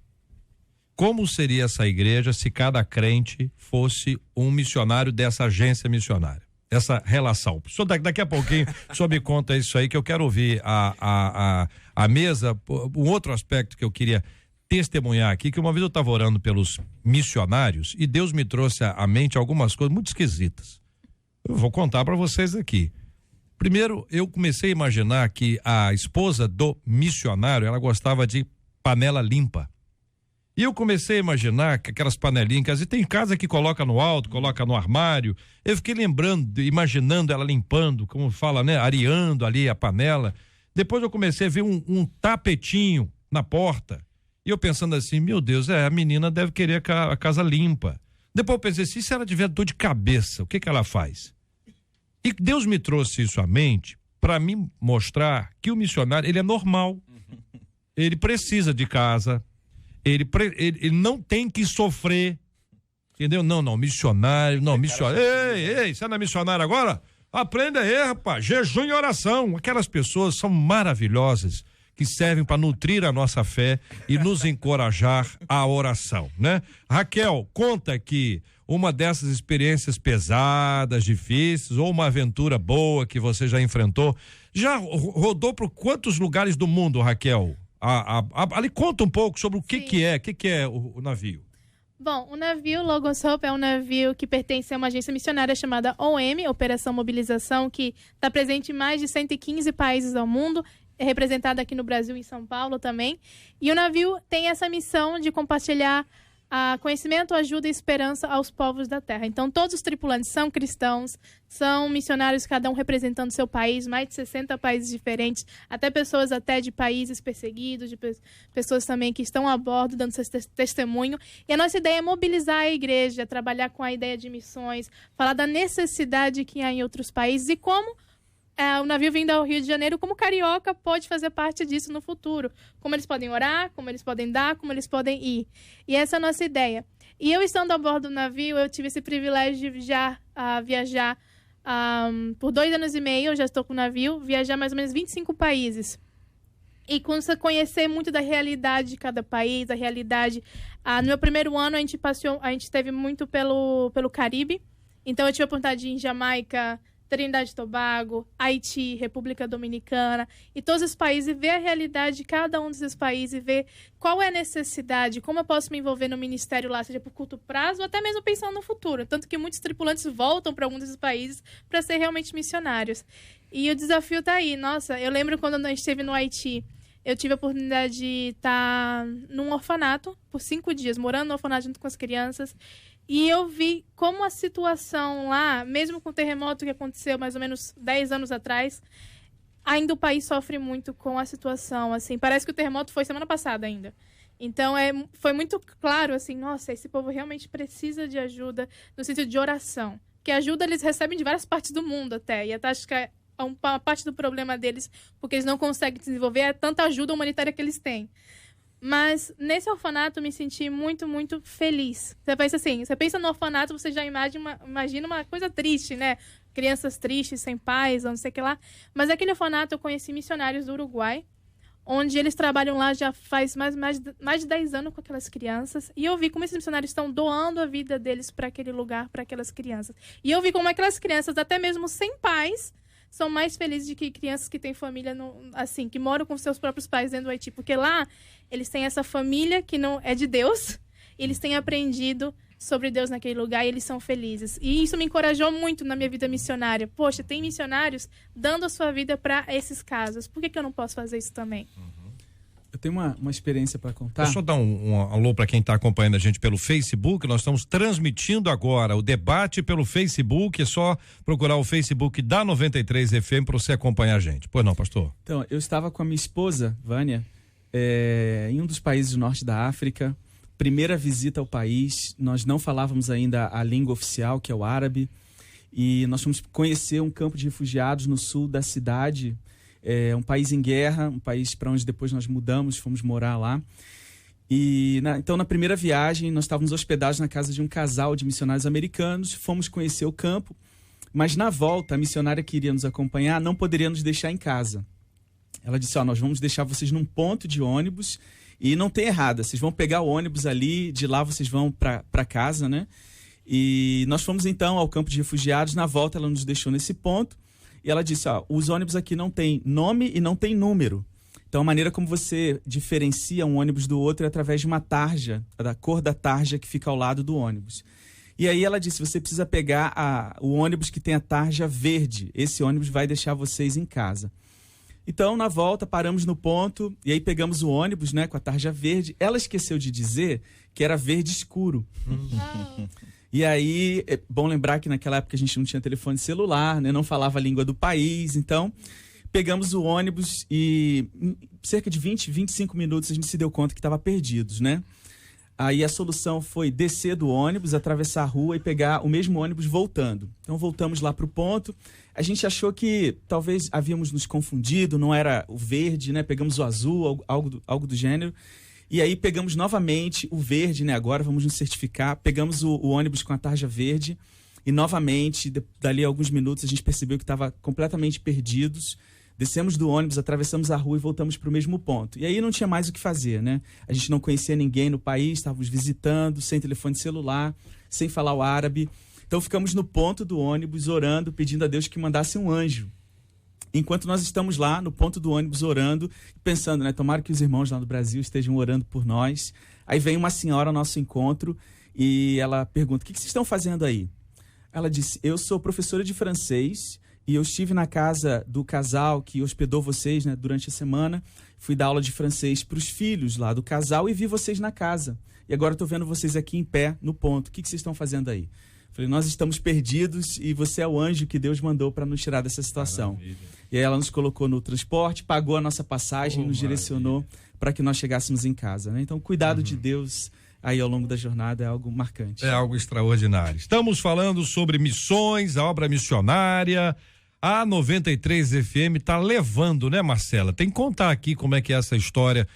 Como seria essa igreja se cada crente fosse um missionário dessa agência missionária? essa relação. Daqui a pouquinho o senhor me conta isso aí, que eu quero ouvir a mesa. Um outro aspecto que eu queria testemunhar aqui, que uma vez eu estava orando pelos missionários e Deus me trouxe à mente algumas coisas muito esquisitas. Eu vou contar para vocês aqui. Primeiro, eu comecei a imaginar que a esposa do missionário, ela gostava de panela limpa. E eu comecei a imaginar que aquelas panelinhas, e tem casa que coloca no alto, coloca no armário. Eu fiquei imaginando ela limpando, como fala, né? Areando ali a panela. Depois eu comecei a ver um tapetinho na porta. E eu pensando assim, meu Deus, a menina deve querer a casa limpa. Depois eu pensei assim, se ela tiver dor de cabeça, o que ela faz? E Deus me trouxe isso à mente para me mostrar que o missionário, ele é normal. Ele precisa de casa. Ele não tem que sofrer. Entendeu? Não, missionário. Ei, você não é missionário agora? Aprenda aí, rapaz. Jejum e oração. Aquelas pessoas são maravilhosas, que servem para nutrir a nossa fé e nos encorajar à oração, né? Raquel, conta aqui uma dessas experiências pesadas, difíceis, ou uma aventura boa que você já enfrentou. Já rodou por quantos lugares do mundo, Raquel? Ali conta um pouco sobre o que é o navio. Bom, o navio Logos Hope é um navio que pertence a uma agência missionária chamada OM, Operação Mobilização, que está presente em mais de 115 países do mundo, é representada aqui no Brasil e em São Paulo também. E o navio tem essa missão de compartilhar conhecimento, ajuda e esperança aos povos da terra. Então, todos os tripulantes são cristãos, são missionários, cada um representando seu país, mais de 60 países diferentes, até pessoas de países perseguidos, de pessoas também que estão a bordo, dando seu testemunho. E a nossa ideia é mobilizar a igreja, trabalhar com a ideia de missões, falar da necessidade que há em outros países e como o navio vindo ao Rio de Janeiro, como carioca pode fazer parte disso no futuro. Como eles podem orar, como eles podem dar, como eles podem ir. E essa é a nossa ideia. E eu estando a bordo do navio, eu tive esse privilégio de viajar por 2 anos e meio, eu já estou com o navio, viajar mais ou menos 25 países. E conhecer muito da realidade de cada país, a realidade. No meu primeiro ano, a gente esteve muito pelo Caribe. Então, eu tive a oportunidade de ir em Jamaica, Trindade e Tobago, Haiti, República Dominicana e todos os países, e ver a realidade de cada um desses países, e ver qual é a necessidade, como eu posso me envolver no ministério lá, seja por curto prazo ou até mesmo pensando no futuro. Tanto que muitos tripulantes voltam para algum desses países para ser realmente missionários. E o desafio está aí. Nossa, eu lembro quando a gente esteve no Haiti, eu tive a oportunidade de estar num orfanato por 5 dias, morando no orfanato junto com as crianças. E eu vi como a situação lá, mesmo com o terremoto que aconteceu mais ou menos 10 anos atrás, ainda o país sofre muito com a situação, assim. Parece que o terremoto foi semana passada ainda. Então, foi muito claro, assim, nossa, esse povo realmente precisa de ajuda no sentido de oração. Porque ajuda eles recebem de várias partes do mundo até. E acho que uma parte do problema deles, porque eles não conseguem desenvolver, é tanta ajuda humanitária que eles têm. Mas nesse orfanato eu me senti muito, muito feliz. Você pensa no orfanato, você já imagina uma coisa triste, né? Crianças tristes, sem pais, não sei o que lá. Mas aquele orfanato eu conheci missionários do Uruguai, onde eles trabalham lá já faz mais de 10 anos com aquelas crianças. E eu vi como esses missionários estão doando a vida deles para aquele lugar, para aquelas crianças. E eu vi como aquelas crianças, até mesmo sem pais, são mais felizes do que crianças que têm família, que moram com seus próprios pais dentro do Haiti. Porque lá, eles têm essa família que não é de Deus, e eles têm aprendido sobre Deus naquele lugar e eles são felizes. E isso me encorajou muito na minha vida missionária. Poxa, tem missionários dando a sua vida para esses casos. Por que eu não posso fazer isso também? Eu tenho uma experiência para contar. Deixa eu dar um alô para quem está acompanhando a gente pelo Facebook. Nós estamos transmitindo agora o debate pelo Facebook. É só procurar o Facebook da 93 FM para você acompanhar a gente. Pois não, pastor? Então, eu estava com a minha esposa, Vânia, em um dos países do norte da África. Primeira visita ao país. Nós não falávamos ainda a língua oficial, que é o árabe. E nós fomos conhecer um campo de refugiados no sul da cidade. É um país em guerra, um país para onde depois nós mudamos, fomos morar lá. E então, na primeira viagem, nós estávamos hospedados na casa de um casal de missionários americanos, fomos conhecer o campo, mas na volta, a missionária que iria nos acompanhar não poderia nos deixar em casa. Ela disse, nós vamos deixar vocês num ponto de ônibus, e não tem errada, vocês vão pegar o ônibus ali, de lá vocês vão para casa, né? E nós fomos então ao campo de refugiados. Na volta ela nos deixou nesse ponto e ela disse, os ônibus aqui não tem nome e não tem número. Então a maneira como você diferencia um ônibus do outro é através de uma tarja, da cor da tarja que fica ao lado do ônibus. E aí ela disse, você precisa pegar o ônibus que tem a tarja verde. Esse ônibus vai deixar vocês em casa. Então, na volta, paramos no ponto e aí pegamos o ônibus, né, com a tarja verde. Ela esqueceu de dizer que era verde escuro. E aí, é bom lembrar que naquela época a gente não tinha telefone celular, né, não falava a língua do país. Então, pegamos o ônibus e em cerca de 20, 25 minutos a gente se deu conta que estava perdidos, né? Aí a solução foi descer do ônibus, atravessar a rua e pegar o mesmo ônibus voltando. Então voltamos lá para o ponto. A gente achou que talvez havíamos nos confundido, não era o verde, né? Pegamos o azul, algo do gênero. E aí pegamos novamente o verde, né? Agora vamos nos certificar. Pegamos o ônibus com a tarja verde e novamente, dali a alguns minutos, a gente percebeu que estava completamente perdidos. Descemos do ônibus, atravessamos a rua e voltamos para o mesmo ponto. E aí não tinha mais o que fazer, né? A gente não conhecia ninguém no país, estávamos visitando, sem telefone celular, sem falar o árabe. Então ficamos no ponto do ônibus orando, pedindo a Deus que mandasse um anjo. Enquanto nós estamos lá no ponto do ônibus orando, pensando, né? Tomara que os irmãos lá no Brasil estejam orando por nós. Aí vem uma senhora ao nosso encontro e ela pergunta, o que vocês estão fazendo aí? Ela disse, eu sou professora de francês e eu estive na casa do casal que hospedou vocês, né, durante a semana. Fui dar aula de francês para os filhos lá do casal e vi vocês na casa. E agora estou vendo vocês aqui em pé, no ponto. O que vocês estão fazendo aí? Falei, nós estamos perdidos e você é o anjo que Deus mandou para nos tirar dessa situação. Maravilha. E aí ela nos colocou no transporte, pagou a nossa passagem, nos direcionou para que nós chegássemos em casa, né? Então, cuidado de Deus aí ao longo da jornada é algo marcante. É algo extraordinário. Estamos falando sobre missões, a obra missionária. A 93 FM tá levando, né, Marcela? Tem que contar aqui como é que é essa história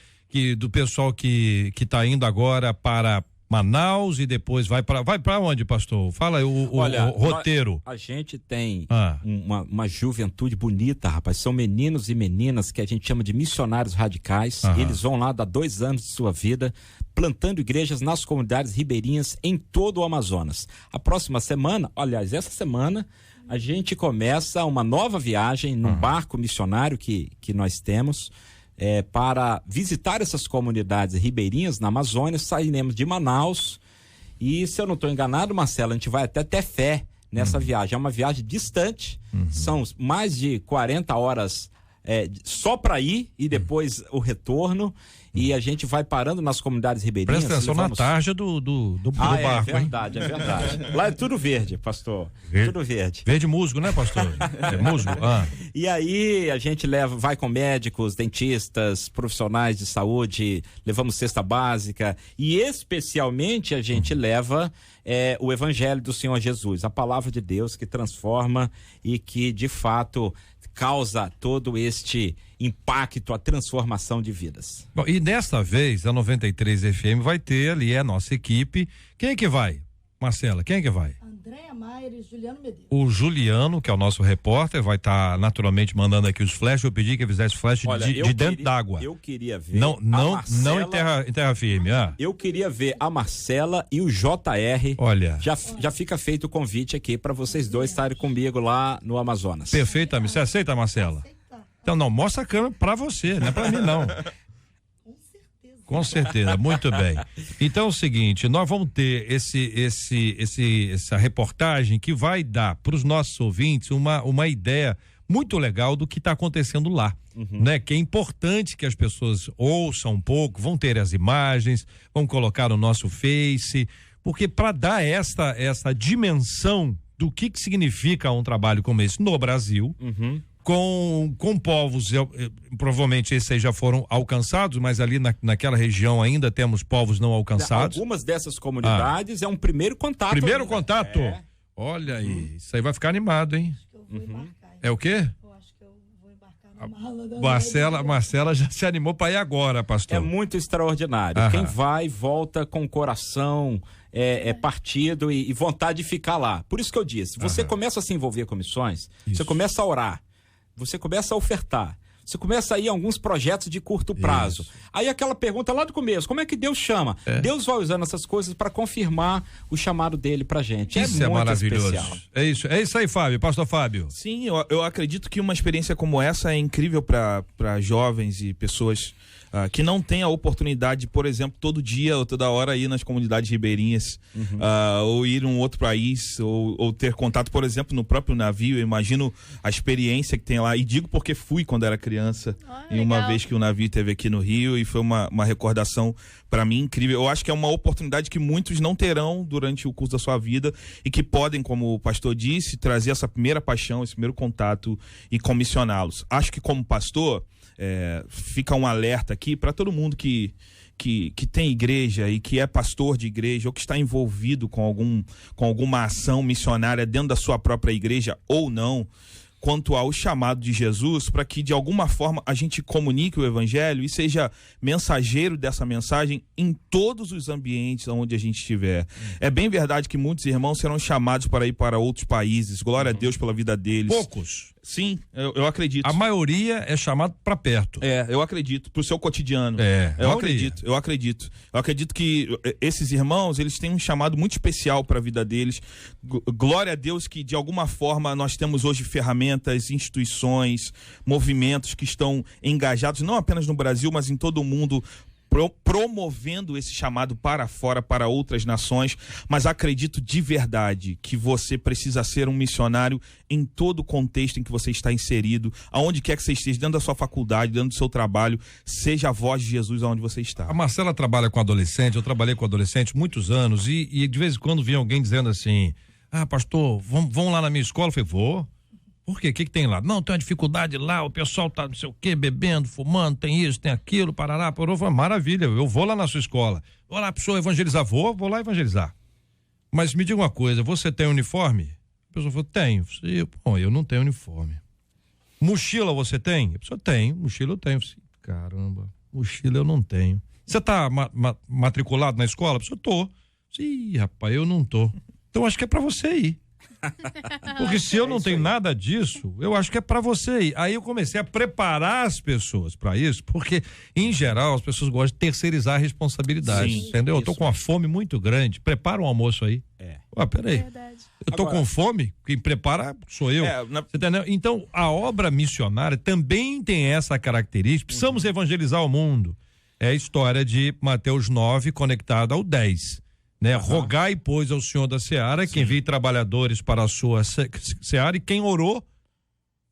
do pessoal que tá indo agora para Manaus e depois vai para onde, pastor? Fala o roteiro. A gente tem uma juventude bonita, rapaz. São meninos e meninas que a gente chama de missionários radicais. Eles vão lá dar 2 anos de sua vida plantando igrejas nas comunidades ribeirinhas em todo o Amazonas. A próxima semana, aliás, essa semana, a gente começa uma nova viagem num barco missionário que nós temos para visitar essas comunidades ribeirinhas na Amazônia. Sairemos de Manaus e, se eu não estou enganado, Marcelo, a gente vai até Tefé nessa viagem. É uma viagem distante, são mais de 40 horas só para ir e depois o retorno. E a gente vai parando nas comunidades ribeirinhas. Presta atenção na tarja do barco, hein? É verdade. Lá é tudo verde, pastor. Tudo verde. Verde musgo, né, pastor? É musgo? E aí a gente vai com médicos, dentistas, profissionais de saúde, levamos cesta básica e especialmente a gente leva o evangelho do Senhor Jesus, a palavra de Deus que transforma e que de fato causa todo este impacto, a transformação de vidas. Bom, e desta vez a 93 FM vai ter ali a nossa equipe. Quem é que vai, Marcela? Quem é que vai? Andréa Maier e Juliano Medeiros. O Juliano, que é o nosso repórter, vai estar naturalmente mandando aqui os flashes. Eu pedi que fizesse flash de dentro d'água. Eu queria ver não em terra firme. Eu queria ver a Marcela e o JR. Olha. Já fica feito o convite aqui para vocês dois estarem comigo lá no Amazonas. Perfeitamente. Você aceita, Marcela? Então, não, mostra a câmera para você, não é para mim, não. Com certeza, muito bem. Então é o seguinte, nós vamos ter essa reportagem que vai dar para os nossos ouvintes uma ideia muito legal do que está acontecendo lá, né? Que é importante que as pessoas ouçam um pouco, vão ter as imagens, vão colocar no nosso Face, porque para dar essa dimensão do que significa um trabalho como esse no Brasil, com povos, provavelmente esses aí já foram alcançados, mas ali naquela região ainda temos povos não alcançados. Algumas dessas comunidades é um primeiro contato. Primeiro contato? Olha aí, isso aí vai ficar animado, hein? Acho que eu vou embarcar. É o quê? Eu acho que eu vou embarcar na mala da Marcela já se animou para ir agora, pastor. É muito extraordinário. Quem vai, volta com o coração partido e vontade de ficar lá. Por isso que eu disse, você começa a se envolver com missões, você começa a orar, você começa a ofertar, Você começa a ir a alguns projetos de curto prazo. Isso. Aí aquela pergunta lá do começo, como é que Deus chama? Deus vai usando essas coisas para confirmar o chamado dele pra gente. Isso é muito maravilhoso. Especial. É isso aí, Fábio. Pastor Fábio. Sim, eu acredito que uma experiência como essa é incrível para jovens e pessoas que não têm a oportunidade de, por exemplo, todo dia ou toda hora ir nas comunidades ribeirinhas, ou ir a um outro país, ou ter contato, por exemplo, no próprio navio. Eu imagino a experiência que tem lá, e digo porque fui quando era criança, em uma vez que o navio esteve aqui no Rio, e foi uma recordação para mim incrível. Eu acho que é uma oportunidade que muitos não terão durante o curso da sua vida, e que podem, como o pastor disse, trazer essa primeira paixão, esse primeiro contato e comissioná-los. Acho que como pastor, fica um alerta aqui para todo mundo que tem igreja e que é pastor de igreja, ou que está envolvido com alguma ação missionária dentro da sua própria igreja ou não, quanto ao chamado de Jesus, para que de alguma forma a gente comunique o evangelho e seja mensageiro dessa mensagem em todos os ambientes onde a gente estiver. É bem verdade que muitos irmãos serão chamados para ir para outros países, glória a Deus pela vida deles. Poucos. Sim, eu acredito. A maioria é chamado para perto. Eu acredito, pro seu cotidiano. Eu acredito. Eu acredito que esses irmãos, eles têm um chamado muito especial para a vida deles. Glória a Deus que de alguma forma nós temos hoje ferramentas, instituições, movimentos que estão engajados não apenas no Brasil, mas em todo o mundo, promovendo esse chamado para fora, para outras nações. Mas acredito de verdade que você precisa ser um missionário em todo o contexto em que você está inserido, aonde quer que você esteja, dentro da sua faculdade, dentro do seu trabalho, seja a voz de Jesus aonde você está. A Marcela trabalha com adolescente, eu trabalhei com adolescente muitos anos, e de vez em quando vinha alguém dizendo assim: pastor, vão lá na minha escola? Eu falei, vou. Por quê? O que tem lá? Não, tem uma dificuldade lá, o pessoal tá não sei o quê, bebendo, fumando, tem isso, tem aquilo, parará, parou. Maravilha, eu vou lá na sua escola. Vou lá, pessoa evangelizar, vou lá evangelizar. Mas me diga uma coisa, você tem uniforme? A pessoa falou, tenho. Bom, eu não tenho uniforme. Mochila você tem? A pessoa tem, mochila eu tenho. Caramba, mochila eu não tenho. Você tá matriculado na escola? A pessoa, tô. Ih, rapaz, eu não tô. Então acho que é pra você ir. Porque se eu não tenho nada disso, eu acho que é pra você ir. Aí eu comecei a preparar as pessoas pra isso, porque em geral as pessoas gostam de terceirizar a responsabilidade. Sim, entendeu? Eu tô com uma fome muito grande. Prepara um almoço aí. Peraí. Eu tô com fome, quem prepara sou eu. Você entendeu? Então a obra missionária também tem essa característica. Precisamos evangelizar o mundo. É a história de Mateus 9 conectada ao 10. Rogai, pois, ao Senhor da Seara, que envie trabalhadores para a sua Seara, e quem orou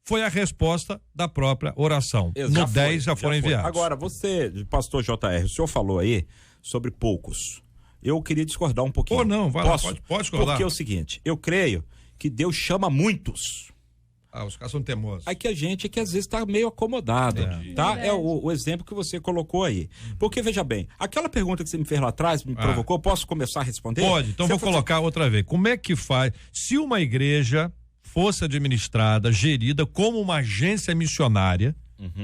foi a resposta da própria oração. No 10 já foram enviados. Agora, você, pastor JR, o senhor falou aí sobre poucos. Eu queria discordar um pouquinho. Não, vai lá, pode discordar. Porque é o seguinte, eu creio que Deus chama muitos. Os caras são teimosos. Aí que a gente que às vezes está meio acomodado, tá? É o exemplo que você colocou aí. Porque, veja bem, aquela pergunta que você me fez lá atrás, me provocou, posso começar a responder? Pode, então vou colocar outra vez. Como é que faz? Se uma igreja fosse administrada, gerida como uma agência missionária,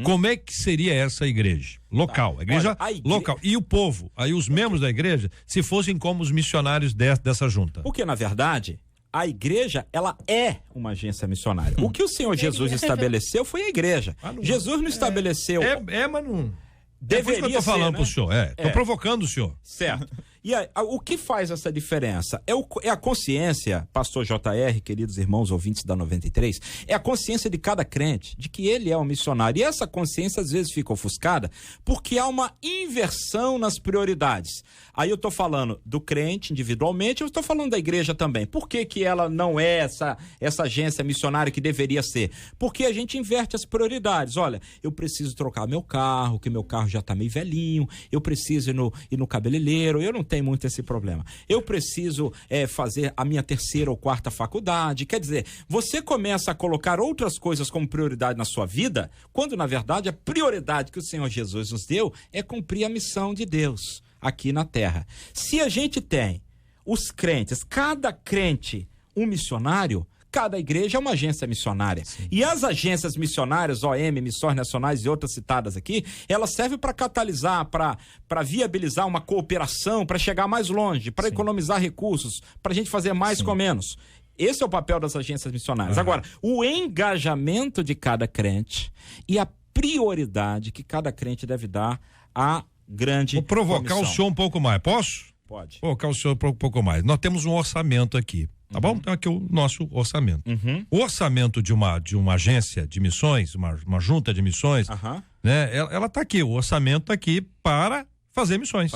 como é que seria essa igreja? Local, a igreja local. E o povo, aí os membros da igreja, se fossem como os missionários dessa junta? Porque, na verdade, a igreja, ela é uma agência missionária. O que o Senhor Jesus estabeleceu foi a igreja. Jesus não estabeleceu... mas não... Deveria por isso que eu tô falando pro senhor. Tô provocando o senhor. Certo. E aí, o que faz essa diferença? É a consciência, pastor JR, queridos irmãos ouvintes da 93, é a consciência de cada crente, de que ele é um missionário. E essa consciência às vezes fica ofuscada porque há uma inversão nas prioridades. Aí eu tô falando do crente individualmente, eu estou falando da igreja também. Por que ela não é essa agência missionária que deveria ser? Porque a gente inverte as prioridades. Olha, eu preciso trocar meu carro, que meu carro já tá meio velhinho, eu preciso ir no cabeleireiro, eu não tenho muito esse problema. Eu preciso fazer a minha 3ª ou 4ª faculdade. Quer dizer, você começa a colocar outras coisas como prioridade na sua vida, quando na verdade a prioridade que o Senhor Jesus nos deu é cumprir a missão de Deus aqui na terra. Se a gente tem os crentes, cada crente um missionário, cada igreja é uma agência missionária. Sim. E as agências missionárias, OM, Missões Nacionais e outras citadas aqui, elas servem para catalisar, para viabilizar uma cooperação, para chegar mais longe, para economizar recursos, para a gente fazer mais com menos. Esse é o papel das agências missionárias. Agora, o engajamento de cada crente e a prioridade que cada crente deve dar à grande Vou provocar comissão. o senhor um pouco mais, posso? Pode. Provocar o senhor um pouco mais. Nós temos um orçamento aqui, tá bom? Então aqui o nosso orçamento. O orçamento de uma agência de missões, uma junta de missões, né? Ela tá aqui, o orçamento tá aqui para fazer missões.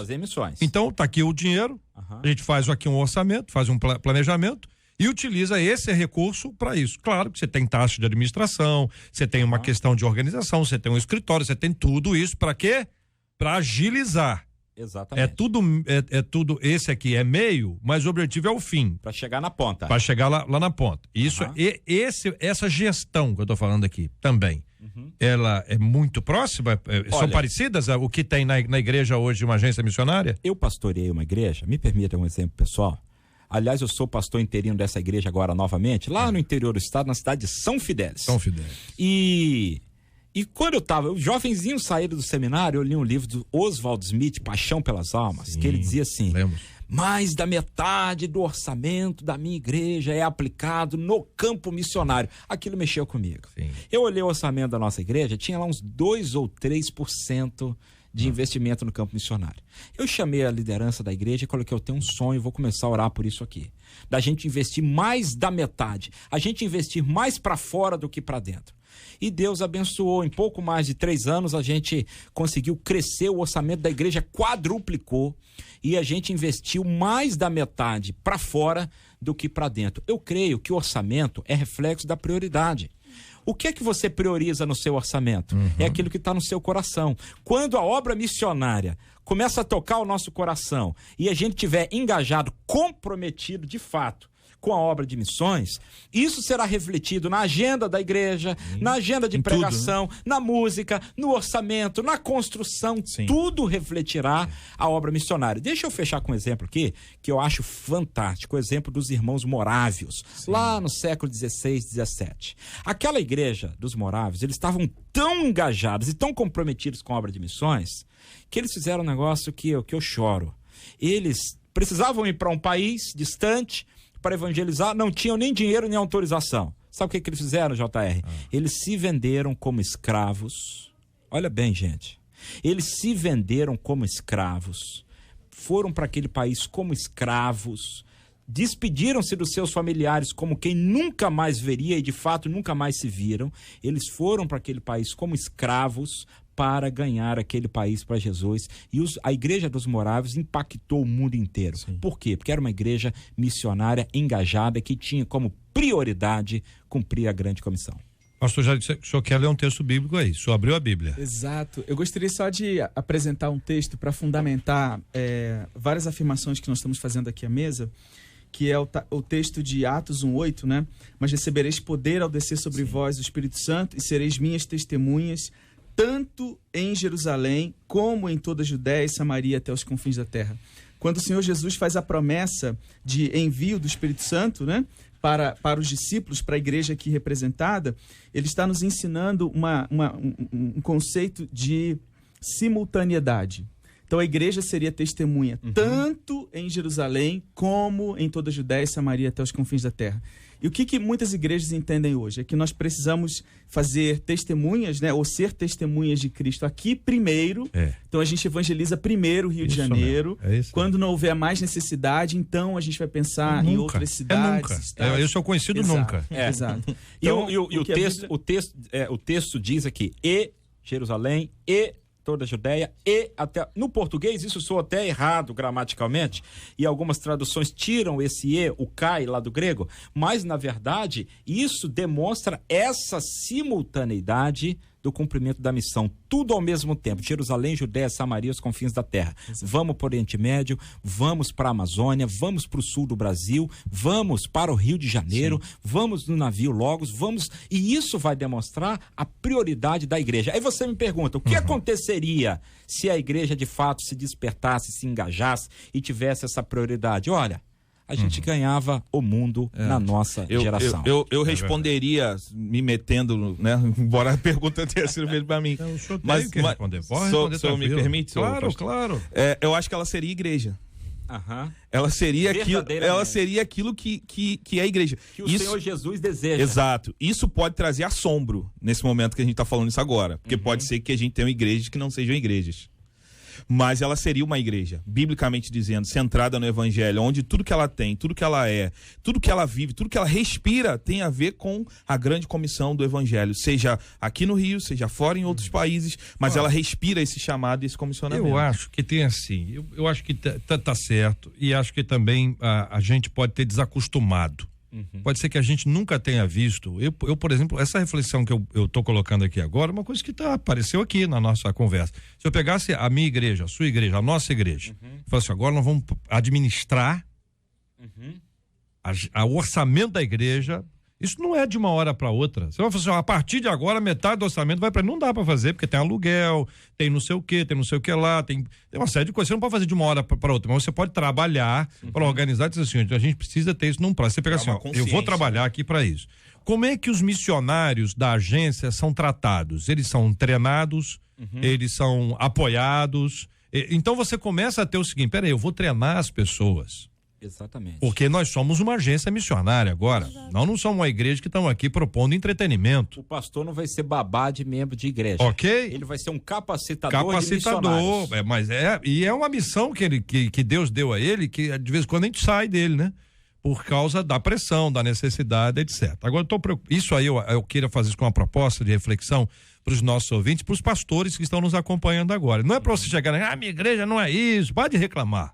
Então tá aqui o dinheiro, a gente faz aqui um orçamento, faz um planejamento e utiliza esse recurso para isso. Claro que você tem taxa de administração, você tem uma questão de organização, você tem um escritório, você tem tudo isso para quê? Para agilizar. Exatamente. É tudo, esse aqui é meio, mas o objetivo é o fim. Para chegar na ponta. Para chegar lá na ponta. Isso, essa gestão que eu tô falando aqui também, ela é muito próxima? São parecidas o que tem na igreja hoje, uma agência missionária? Eu pastoreei uma igreja, me permita um exemplo pessoal. Aliás, eu sou pastor interino dessa igreja agora novamente, lá no interior do estado, na cidade de São Fidélis. E quando eu tava, jovenzinho saído do seminário, eu li um livro do Oswald Smith, Paixão pelas Almas, que ele dizia assim: mais da metade do orçamento da minha igreja é aplicado no campo missionário. Aquilo mexeu comigo. Eu olhei o orçamento da nossa igreja, tinha lá uns 2 ou 3% de investimento no campo missionário. Eu chamei a liderança da igreja e coloquei: eu tenho um sonho, vou começar a orar por isso aqui. Da gente investir mais da metade, a gente investir mais para fora do que para dentro. E Deus abençoou. Em pouco mais de 3 anos a gente conseguiu crescer, o orçamento da igreja quadruplicou e a gente investiu mais da metade para fora do que para dentro. Eu creio que o orçamento é reflexo da prioridade. O que é que você prioriza no seu orçamento? É aquilo que está no seu coração. Quando a obra missionária começa a tocar o nosso coração e a gente tiver engajado, comprometido de fato com a obra de missões, isso será refletido na agenda da igreja, na agenda de pregação, tudo, né? Na música, no orçamento, na construção, tudo refletirá a obra missionária. Deixa eu fechar com um exemplo aqui, que eu acho fantástico, o exemplo dos irmãos morávios, lá no século XVI, XVII. Aquela igreja dos morávios, eles estavam tão engajados e tão comprometidos com a obra de missões, que eles fizeram um negócio que eu choro. Eles precisavam ir para um país distante para evangelizar, não tinham nem dinheiro nem autorização. Sabe o que eles fizeram, JR? Eles se venderam como escravos. Olha bem, gente. Eles se venderam como escravos, foram para aquele país como escravos, despediram-se dos seus familiares como quem nunca mais veria e de fato nunca mais se viram. Eles foram para aquele país como escravos para ganhar aquele país para Jesus. E a igreja dos morávios impactou o mundo inteiro. Por quê? Porque era uma igreja missionária engajada que tinha como prioridade cumprir a grande comissão. Pastor, já disse que o senhor quer ler um texto bíblico aí, o senhor abriu a Bíblia. Exato. Eu gostaria só de apresentar um texto para fundamentar várias afirmações que nós estamos fazendo aqui à mesa, que é o texto de Atos 1:8, né? Mas recebereis poder ao descer sobre vós o Espírito Santo e sereis minhas testemunhas, tanto em Jerusalém como em toda a Judéia e Samaria até os confins da terra. Quando o Senhor Jesus faz a promessa de envio do Espírito Santo, né, para os discípulos, para a igreja aqui representada, ele está nos ensinando um conceito de simultaneidade. Então a igreja seria testemunha tanto em Jerusalém como em toda a Judéia e Samaria até os confins da terra. E o que muitas igrejas entendem hoje? É que nós precisamos fazer testemunhas, né, ou ser testemunhas de Cristo aqui primeiro. Então a gente evangeliza primeiro o Rio de Janeiro. Quando não houver mais necessidade, então a gente vai pensar em outras cidades. Eu sou conhecido nunca. Exato. Então, e o texto diz aqui: e Jerusalém, e toda a Judéia, e até... No português isso soa até errado gramaticalmente, e algumas traduções tiram esse e, o kai lá do grego, mas na verdade isso demonstra essa simultaneidade do cumprimento da missão, tudo ao mesmo tempo. Jerusalém, Judéia, Samaria, os confins da terra. Vamos para o Oriente Médio, vamos para a Amazônia, vamos para o sul do Brasil, vamos para o Rio de Janeiro, vamos no navio Logos, vamos... E isso vai demonstrar a prioridade da igreja. Aí você me pergunta, o que aconteceria se a igreja de fato se despertasse, se engajasse e tivesse essa prioridade? Olha, a gente ganhava o mundo na nossa geração. Eu responderia me metendo, né? Embora a pergunta tenha sido feita para mim. Mas responder. Pode responder, me permite? Claro. Eu acho que ela seria igreja. Ela seria aquilo que é a igreja. Que o Senhor Jesus deseja. Exato. Isso pode trazer assombro nesse momento que a gente está falando isso agora. Porque pode ser que a gente tenha igrejas que não sejam igrejas. Mas ela seria uma igreja, biblicamente dizendo, centrada no evangelho, onde tudo que ela tem, tudo que ela é, tudo que ela vive, tudo que ela respira tem a ver com a grande comissão do evangelho, seja aqui no Rio, seja fora em outros países, mas ela respira esse chamado e esse comissionamento. Eu acho que tem assim, eu acho que tá certo, e acho que também a gente pode ter desacostumado. Pode ser que a gente nunca tenha visto. Eu, por exemplo, essa reflexão que eu tô colocando aqui agora, uma coisa que apareceu aqui na nossa conversa. Se eu pegasse a minha igreja, a sua igreja, a nossa igreja, e falasse, agora nós vamos administrar o orçamento da igreja. Isso não é de uma hora para outra. Você vai falar assim, a partir de agora, metade do orçamento vai para. Não dá para fazer, porque tem aluguel, tem não sei o que lá, tem uma série de coisas. Você não pode fazer de uma hora para outra, mas você pode trabalhar para organizar e dizer assim, a gente precisa ter isso num prazo. Você pega assim, eu vou trabalhar aqui para isso. Como é que os missionários da agência são tratados? Eles são treinados, eles são apoiados. Então você começa a ter o seguinte, peraí, eu vou treinar as pessoas. Exatamente. Porque nós somos uma agência missionária agora. Nós não somos uma igreja que estamos aqui propondo entretenimento. O pastor não vai ser babá de membro de igreja. Ok. Ele vai ser um capacitador de missionários. E é uma missão que Deus deu a ele, que de vez em quando a gente sai dele, né? Por causa da pressão, da necessidade, etc. Agora, isso aí eu queria fazer isso com uma proposta de reflexão para os nossos ouvintes, para os pastores que estão nos acompanhando agora. Não é para você chegar, minha igreja não é isso, pode reclamar.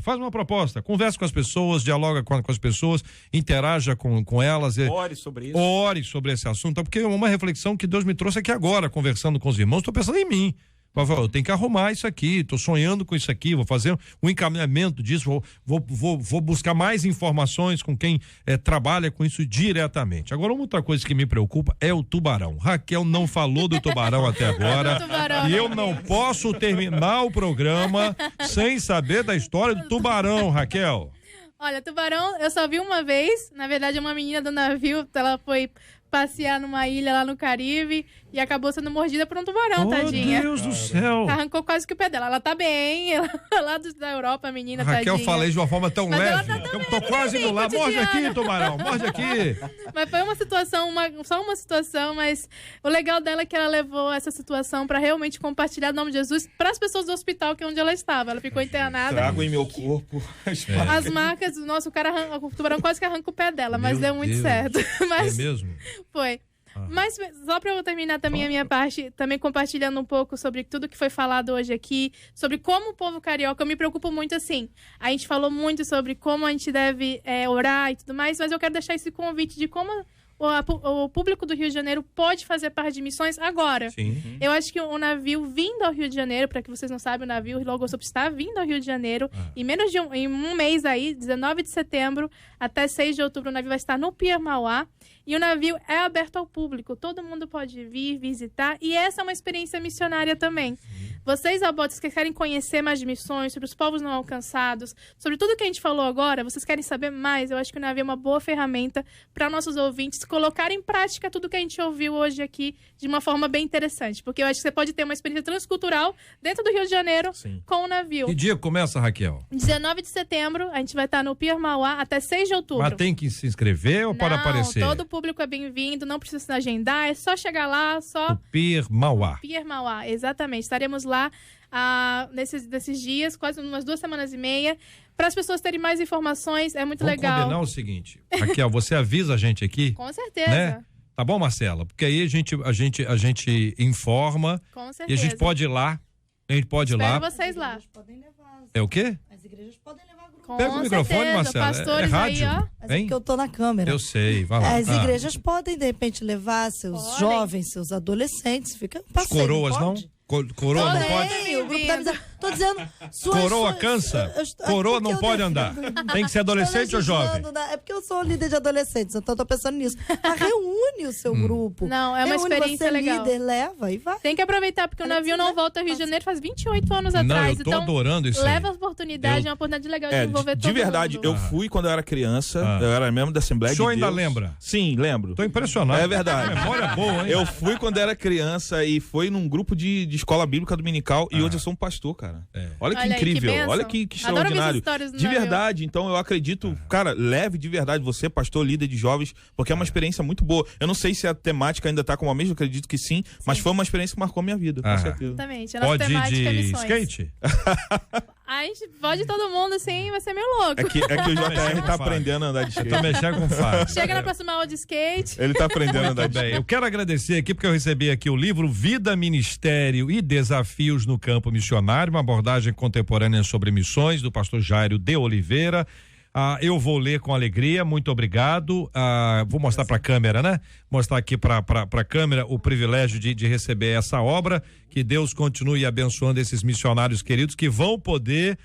Faz uma proposta, converse com as pessoas, dialoga com as pessoas, interaja com elas. Ore sobre isso. Ore sobre esse assunto, porque é uma reflexão que Deus me trouxe aqui agora, conversando com os irmãos, estou pensando em mim. Eu tenho que arrumar isso aqui, estou sonhando com isso aqui, vou fazer um encaminhamento disso, vou buscar mais informações com quem trabalha com isso diretamente. Agora, uma outra coisa que me preocupa é o tubarão. Raquel não falou do tubarão até agora, e eu não posso terminar o programa sem saber da história do tubarão, Raquel. Olha, tubarão, eu só vi uma vez, na verdade uma menina do navio, ela foi passear numa ilha lá no Caribe e acabou sendo mordida por um tubarão, tadinha. Meu Deus do céu. Arrancou quase que o pé dela. Ela tá bem, ela lá da Europa, a menina, Raquel, tadinha. falei de uma forma tão leve. Tá eu tô quase indo lá. Morde aqui, tubarão, morde aqui. Mas foi uma situação, só uma situação, mas o legal dela é que ela levou essa situação pra realmente compartilhar o nome de Jesus pras pessoas do hospital, que é onde ela estava. Ela ficou internada. Trago em meu corpo as marcas do nosso cara, o tubarão quase que arranca o pé dela, mas deu muito certo. Mas, é mesmo? Foi. Mas só para eu terminar também a minha parte, também compartilhando um pouco sobre tudo que foi falado hoje aqui, sobre como o povo carioca, eu me preocupo muito assim. A gente falou muito sobre como a gente deve orar e tudo mais, mas eu quero deixar esse convite de como o público do Rio de Janeiro pode fazer parte de missões agora. Sim. Eu acho que o navio vindo ao Rio de Janeiro, para que vocês não sabem, o navio Logosop está vindo ao Rio de Janeiro, em menos de em um mês aí, 19 de setembro até 6 de outubro, o navio vai estar no Pier Mauá. E o navio é aberto ao público, todo mundo pode vir, visitar, e essa é uma experiência missionária também. Vocês, abotes, que querem conhecer mais de missões, sobre os povos não alcançados, sobre tudo que a gente falou agora, vocês querem saber mais, eu acho que o navio é uma boa ferramenta para nossos ouvintes colocar em prática tudo que a gente ouviu hoje aqui de uma forma bem interessante, porque eu acho que você pode ter uma experiência transcultural dentro do Rio de Janeiro com o navio. Que dia começa, Raquel? 19 de setembro, a gente vai estar no Pier Mauá até 6 de outubro. Mas tem que se inscrever ou pode aparecer? Todo público é bem-vindo, não precisa se agendar, é só chegar lá, só... O Pier Mauá. Pier Mauá, exatamente. Estaremos lá nesses dias, quase umas 2 semanas e meia, para as pessoas terem mais informações, é muito legal. Vamos combinar o seguinte, Raquel, você avisa a gente aqui? Com certeza. Né? Tá bom, Marcela? Porque aí a gente informa. Com certeza. E a gente pode ir lá. Espero vocês lá. É o quê? As igrejas podem levar grupo. Pega o microfone, Marcela. Pastores é rádio, aí, ó. Mas é porque eu tô na câmera. Eu sei, vai lá. As igrejas podem, de repente, levar seus jovens, seus adolescentes. Fica um passeio, coroas, não? Coroa não pode? O grupo da amizade. Tô dizendo. Coroa cansa? Coroa não pode andar. Tem que ser adolescente ou jovem? É porque eu sou líder de adolescentes, então eu tô pensando nisso. Mas reúne o seu grupo. Não, é uma experiência legal. Líder, leva e vai. Tem que aproveitar, porque o navio não volta ao Rio de Janeiro faz 28 anos atrás. Eu tô adorando isso. Leva a oportunidade, é uma oportunidade legal de envolver todo mundo. De verdade, eu fui quando eu era criança, eu era membro da Assembleia de Deus. O senhor ainda lembra? Sim, lembro. Tô impressionado. É verdade. Memória boa, hein? Eu fui quando era criança e foi num grupo de escola bíblica dominical e hoje eu sou um pastor, cara. cara. Olha que incrível, olha que extraordinário. De verdade, então eu acredito, cara, leve de verdade você, pastor, líder de jovens, porque é uma experiência muito boa. Eu não sei se a temática ainda tá como a mesma, eu acredito que sim, mas foi uma experiência que marcou minha vida, com certeza. Exatamente, a nossa temática é missões. Skate? A gente pode todo mundo assim, vai ser meio louco. É que o JR tá aprendendo a andar de skate. Tô mexendo com o Fábio. Chega na próxima aula de skate. Ele tá aprendendo a andar de skate. Eu quero agradecer aqui porque eu recebi aqui o livro Vida, Ministério e Desafios no Campo Missionário, uma abordagem contemporânea sobre missões, do pastor Jairo de Oliveira. Eu vou ler com alegria, muito obrigado. Vou mostrar para a câmera, né? Mostrar aqui para a câmera o privilégio de receber essa obra. Que Deus continue abençoando esses missionários queridos que vão poder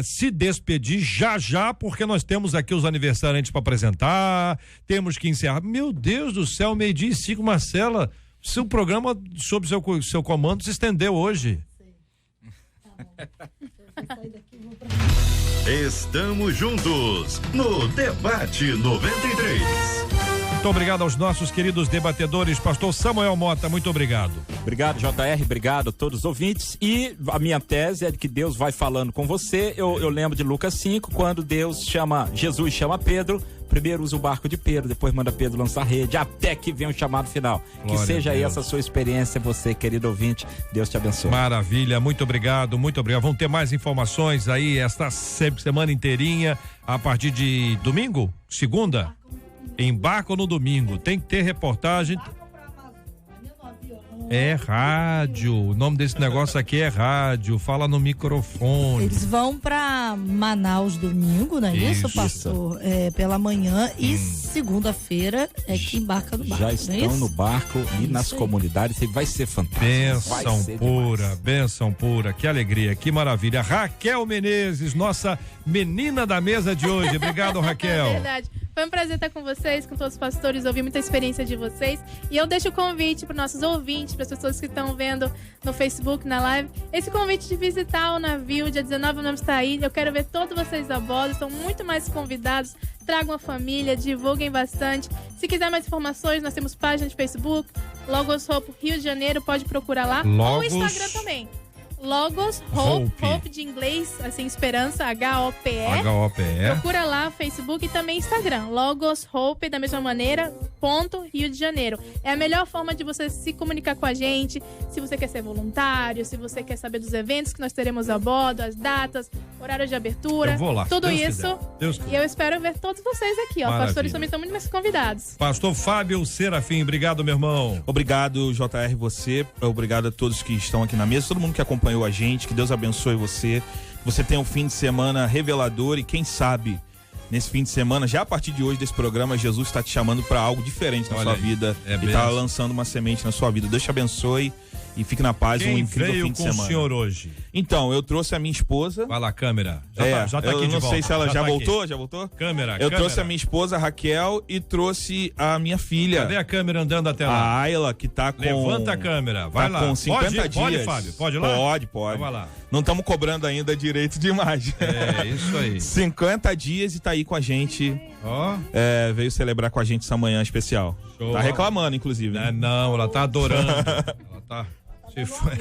se despedir já, porque nós temos aqui os aniversariantes para apresentar, temos que encerrar. Meu Deus do céu, 12:05, Marcela, seu programa sob seu comando se estendeu hoje. Estamos juntos no Debate 93. Muito obrigado aos nossos queridos debatedores. Pastor Samuel Mota, muito obrigado. Obrigado, JR, obrigado a todos os ouvintes. E a minha tese é de que Deus vai falando com você. Eu lembro de Lucas 5, quando Jesus chama Pedro, primeiro usa o barco de Pedro, depois manda Pedro lançar a rede, até que vem o chamado final. Glória que seja aí essa sua experiência, você, querido ouvinte. Deus te abençoe. Maravilha, muito obrigado, muito obrigado. Vamos ter mais informações aí esta semana inteirinha, a partir de domingo? Segunda? Embarcam no domingo, tem que ter reportagem. É rádio, o nome desse negócio aqui é rádio, fala no microfone. Eles vão pra Manaus domingo, não é isso, pastor? Pela manhã e segunda-feira é que embarca no barco. Já estão no barco e nas comunidades, vai ser fantástico. Bênção pura, que alegria, que maravilha. Raquel Menezes, nossa menina da mesa de hoje, obrigado, Raquel. É verdade. Foi um prazer estar com vocês, com todos os pastores, ouvir muita experiência de vocês. E eu deixo o convite para os nossos ouvintes, para as pessoas que estão vendo no Facebook, na live, esse convite de visitar o navio, dia 19 vamos estar aí. Eu quero ver todos vocês a bordo, estão muito mais convidados. Tragam a família, divulguem bastante. Se quiser mais informações, nós temos página de Facebook, Logos Hope Rio de Janeiro, pode procurar lá. Ou Instagram também. Logos Hope de inglês, assim, esperança, H-O-P-E. Procura lá, Facebook e também Instagram. Logos Hope, da mesma maneira, Rio de Janeiro. É a melhor forma de você se comunicar com a gente, se você quer ser voluntário, se você quer saber dos eventos que nós teremos a bordo, as datas, horário de abertura. Eu vou lá, tudo Deus isso. Quiser. E eu espero ver todos vocês aqui, ó. Maravilha. Pastores também estão muito mais convidados. Pastor Fábio Serafim, obrigado, meu irmão. Obrigado, JR, você. Obrigado a todos que estão aqui na mesa, todo mundo que acompanhou a gente, que Deus abençoe você, que você tenha um fim de semana revelador e quem sabe nesse fim de semana, já a partir de hoje desse programa, Jesus está te chamando para algo diferente na sua vida e está lançando uma semente na sua vida. Deus te abençoe e fique na paz. Quem um incrível fim de semana. Quem veio com o senhor hoje? Então, eu trouxe a minha esposa. Vai lá, câmera. Já tá aqui eu de não volta. sei se ela já voltou. Já voltou? Câmera. Eu trouxe a minha esposa, Raquel, e trouxe a minha filha. Cadê a câmera andando até lá? A Ayla, que tá com... Levanta a câmera, vai lá. Com 50 dias. Pode, Fábio? Pode ir lá? Pode. Então vai lá. Não estamos cobrando ainda direito de imagem. É, isso aí. 50 dias e tá aí com a gente. Veio celebrar com a gente essa manhã especial. Show. Tá reclamando, inclusive. Não, ela tá adorando. Ela tá...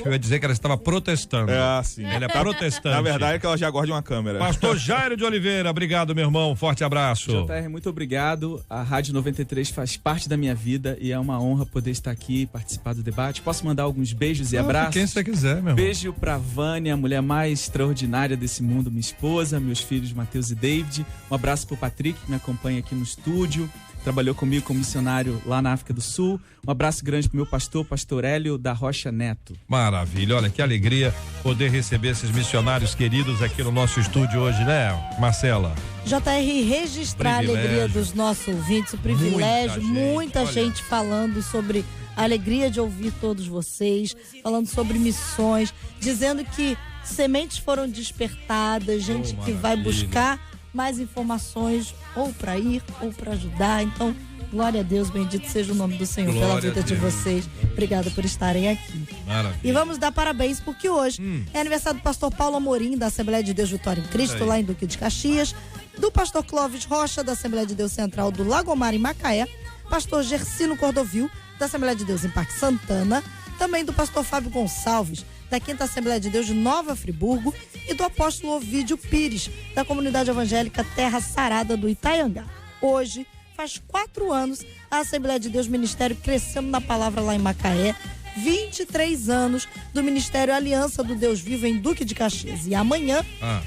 Eu ia dizer que ela estava protestando. Sim. Ela é protestante. Na verdade é que ela já gosta de uma câmera. Pastor Jairo de Oliveira, obrigado, meu irmão. Forte abraço. JR, muito obrigado. A Rádio 93 faz parte da minha vida e é uma honra poder estar aqui e participar do debate. Posso mandar alguns beijos e abraços? Quem você quiser, meu irmão. Beijo pra Vânia, a mulher mais extraordinária desse mundo, minha esposa, meus filhos Matheus e David. Um abraço pro Patrick, que me acompanha aqui no estúdio. Trabalhou comigo como missionário lá na África do Sul. Um abraço grande pro meu pastor Hélio da Rocha Neto. Maravilha, olha que alegria poder receber esses missionários queridos aqui no nosso estúdio hoje, né, Marcela? JR, registrar a alegria dos nossos ouvintes, o privilégio, muita gente falando sobre a alegria de ouvir todos vocês, falando sobre missões, dizendo que sementes foram despertadas, gente que vai buscar mais informações ou para ir ou para ajudar. Então, glória a Deus, bendito seja o nome do Senhor pela vida de vocês. Obrigada por estarem aqui. Maravilha. E vamos dar parabéns porque hoje é aniversário do pastor Paulo Amorim, da Assembleia de Deus Vitória em Cristo, lá em Duque de Caxias, do pastor Clóvis Rocha, da Assembleia de Deus Central do Lagomar em Macaé, pastor Gersino Cordovil, da Assembleia de Deus em Parque Santana, também do pastor Fábio Gonçalves, da Quinta Assembleia de Deus de Nova Friburgo, e do apóstolo Ovídio Pires, da comunidade evangélica Terra Sarada do Itaiangá. Hoje, faz 4 anos, a Assembleia de Deus Ministério Crescendo na Palavra lá em Macaé, 23 anos do Ministério Aliança do Deus Vivo em Duque de Caxias. E amanhã,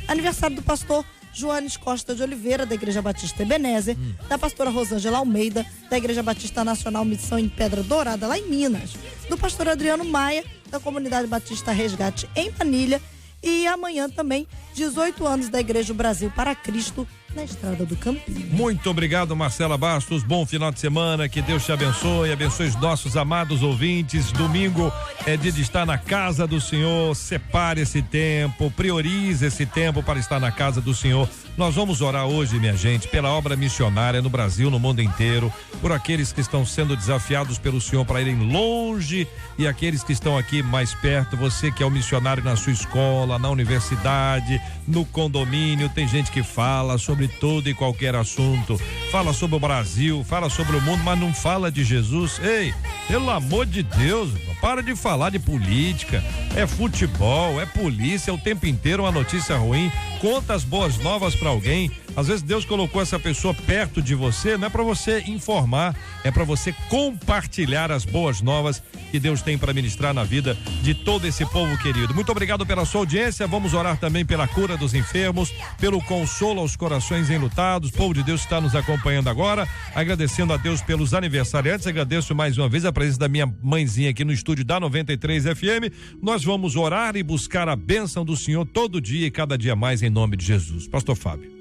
aniversário do pastor Joanes Costa de Oliveira, da Igreja Batista Ebenezer, da pastora Rosângela Almeida, da Igreja Batista Nacional Missão em Pedra Dourada, lá em Minas, do pastor Adriano Maia, da Comunidade Batista Resgate em Manilha, e amanhã também, 18 anos da Igreja Brasil para Cristo, na Estrada do Campinho. Muito obrigado, Marcela Bastos. Bom final de semana, que Deus te abençoe os nossos amados ouvintes. Domingo é dia de estar na casa do Senhor. Separe esse tempo, priorize esse tempo para estar na casa do Senhor. Nós vamos orar hoje, minha gente, pela obra missionária no Brasil, no mundo inteiro, por aqueles que estão sendo desafiados pelo Senhor para irem longe e aqueles que estão aqui mais perto. Você que é o missionário na sua escola, na universidade, no condomínio, tem gente que fala sobre todo e qualquer assunto, fala sobre o Brasil, fala sobre o mundo, mas não fala de Jesus. Ei, pelo amor de Deus, para de falar de política, é futebol, é polícia, o tempo inteiro uma notícia ruim. Conta as boas novas para alguém. Às vezes Deus colocou essa pessoa perto de você, não é para você informar, é para você compartilhar as boas novas que Deus tem para ministrar na vida de todo esse povo querido. Muito obrigado pela sua audiência. Vamos orar também pela cura dos enfermos, pelo consolo aos corações enlutados. O povo de Deus está nos acompanhando agora, agradecendo a Deus pelos aniversariantes. Agradeço mais uma vez a presença da minha mãezinha aqui no estúdio da 93 FM. Nós vamos orar e buscar a bênção do Senhor todo dia e cada dia mais, em nome de Jesus. Pastor Fábio.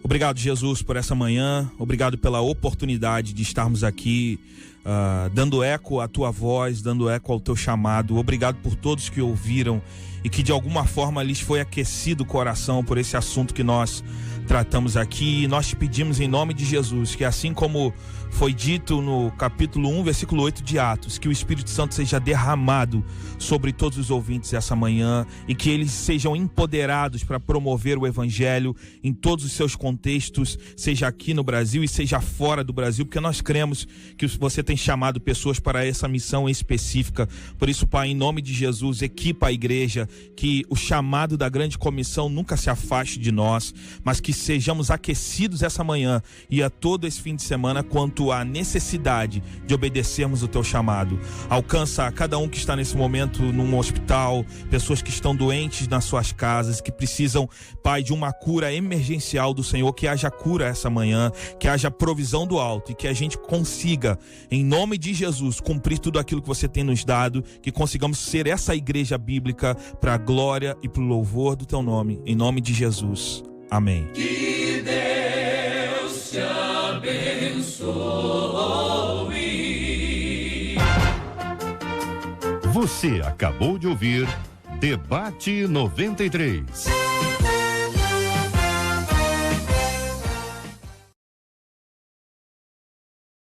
Obrigado, Jesus, por essa manhã. Obrigado pela oportunidade de estarmos aqui dando eco à tua voz, dando eco ao teu chamado. Obrigado por todos que ouviram e que de alguma forma lhes foi aquecido o coração por esse assunto que nós tratamos aqui. E nós te pedimos em nome de Jesus que, assim como foi dito no capítulo 1, versículo 8 de Atos, que o Espírito Santo seja derramado sobre todos os ouvintes essa manhã e que eles sejam empoderados para promover o Evangelho em todos os seus contextos, seja aqui no Brasil e seja fora do Brasil, porque nós cremos que você tem chamado pessoas para essa missão específica. Por isso, Pai, em nome de Jesus, equipa a igreja, que o chamado da grande comissão nunca se afaste de nós, mas que sejamos aquecidos essa manhã e a todo esse fim de semana quanto à necessidade de obedecermos o teu chamado. Alcança cada um que está nesse momento num hospital, pessoas que estão doentes nas suas casas, que precisam, Pai, de uma cura emergencial do Senhor. Que haja cura essa manhã, que haja provisão do alto e que a gente consiga, em nome de Jesus, cumprir tudo aquilo que você tem nos dado, que consigamos ser essa igreja bíblica para a glória e para o louvor do teu nome, em nome de Jesus. Amém. Que Deus te abençoe. Você acabou de ouvir Debate 93.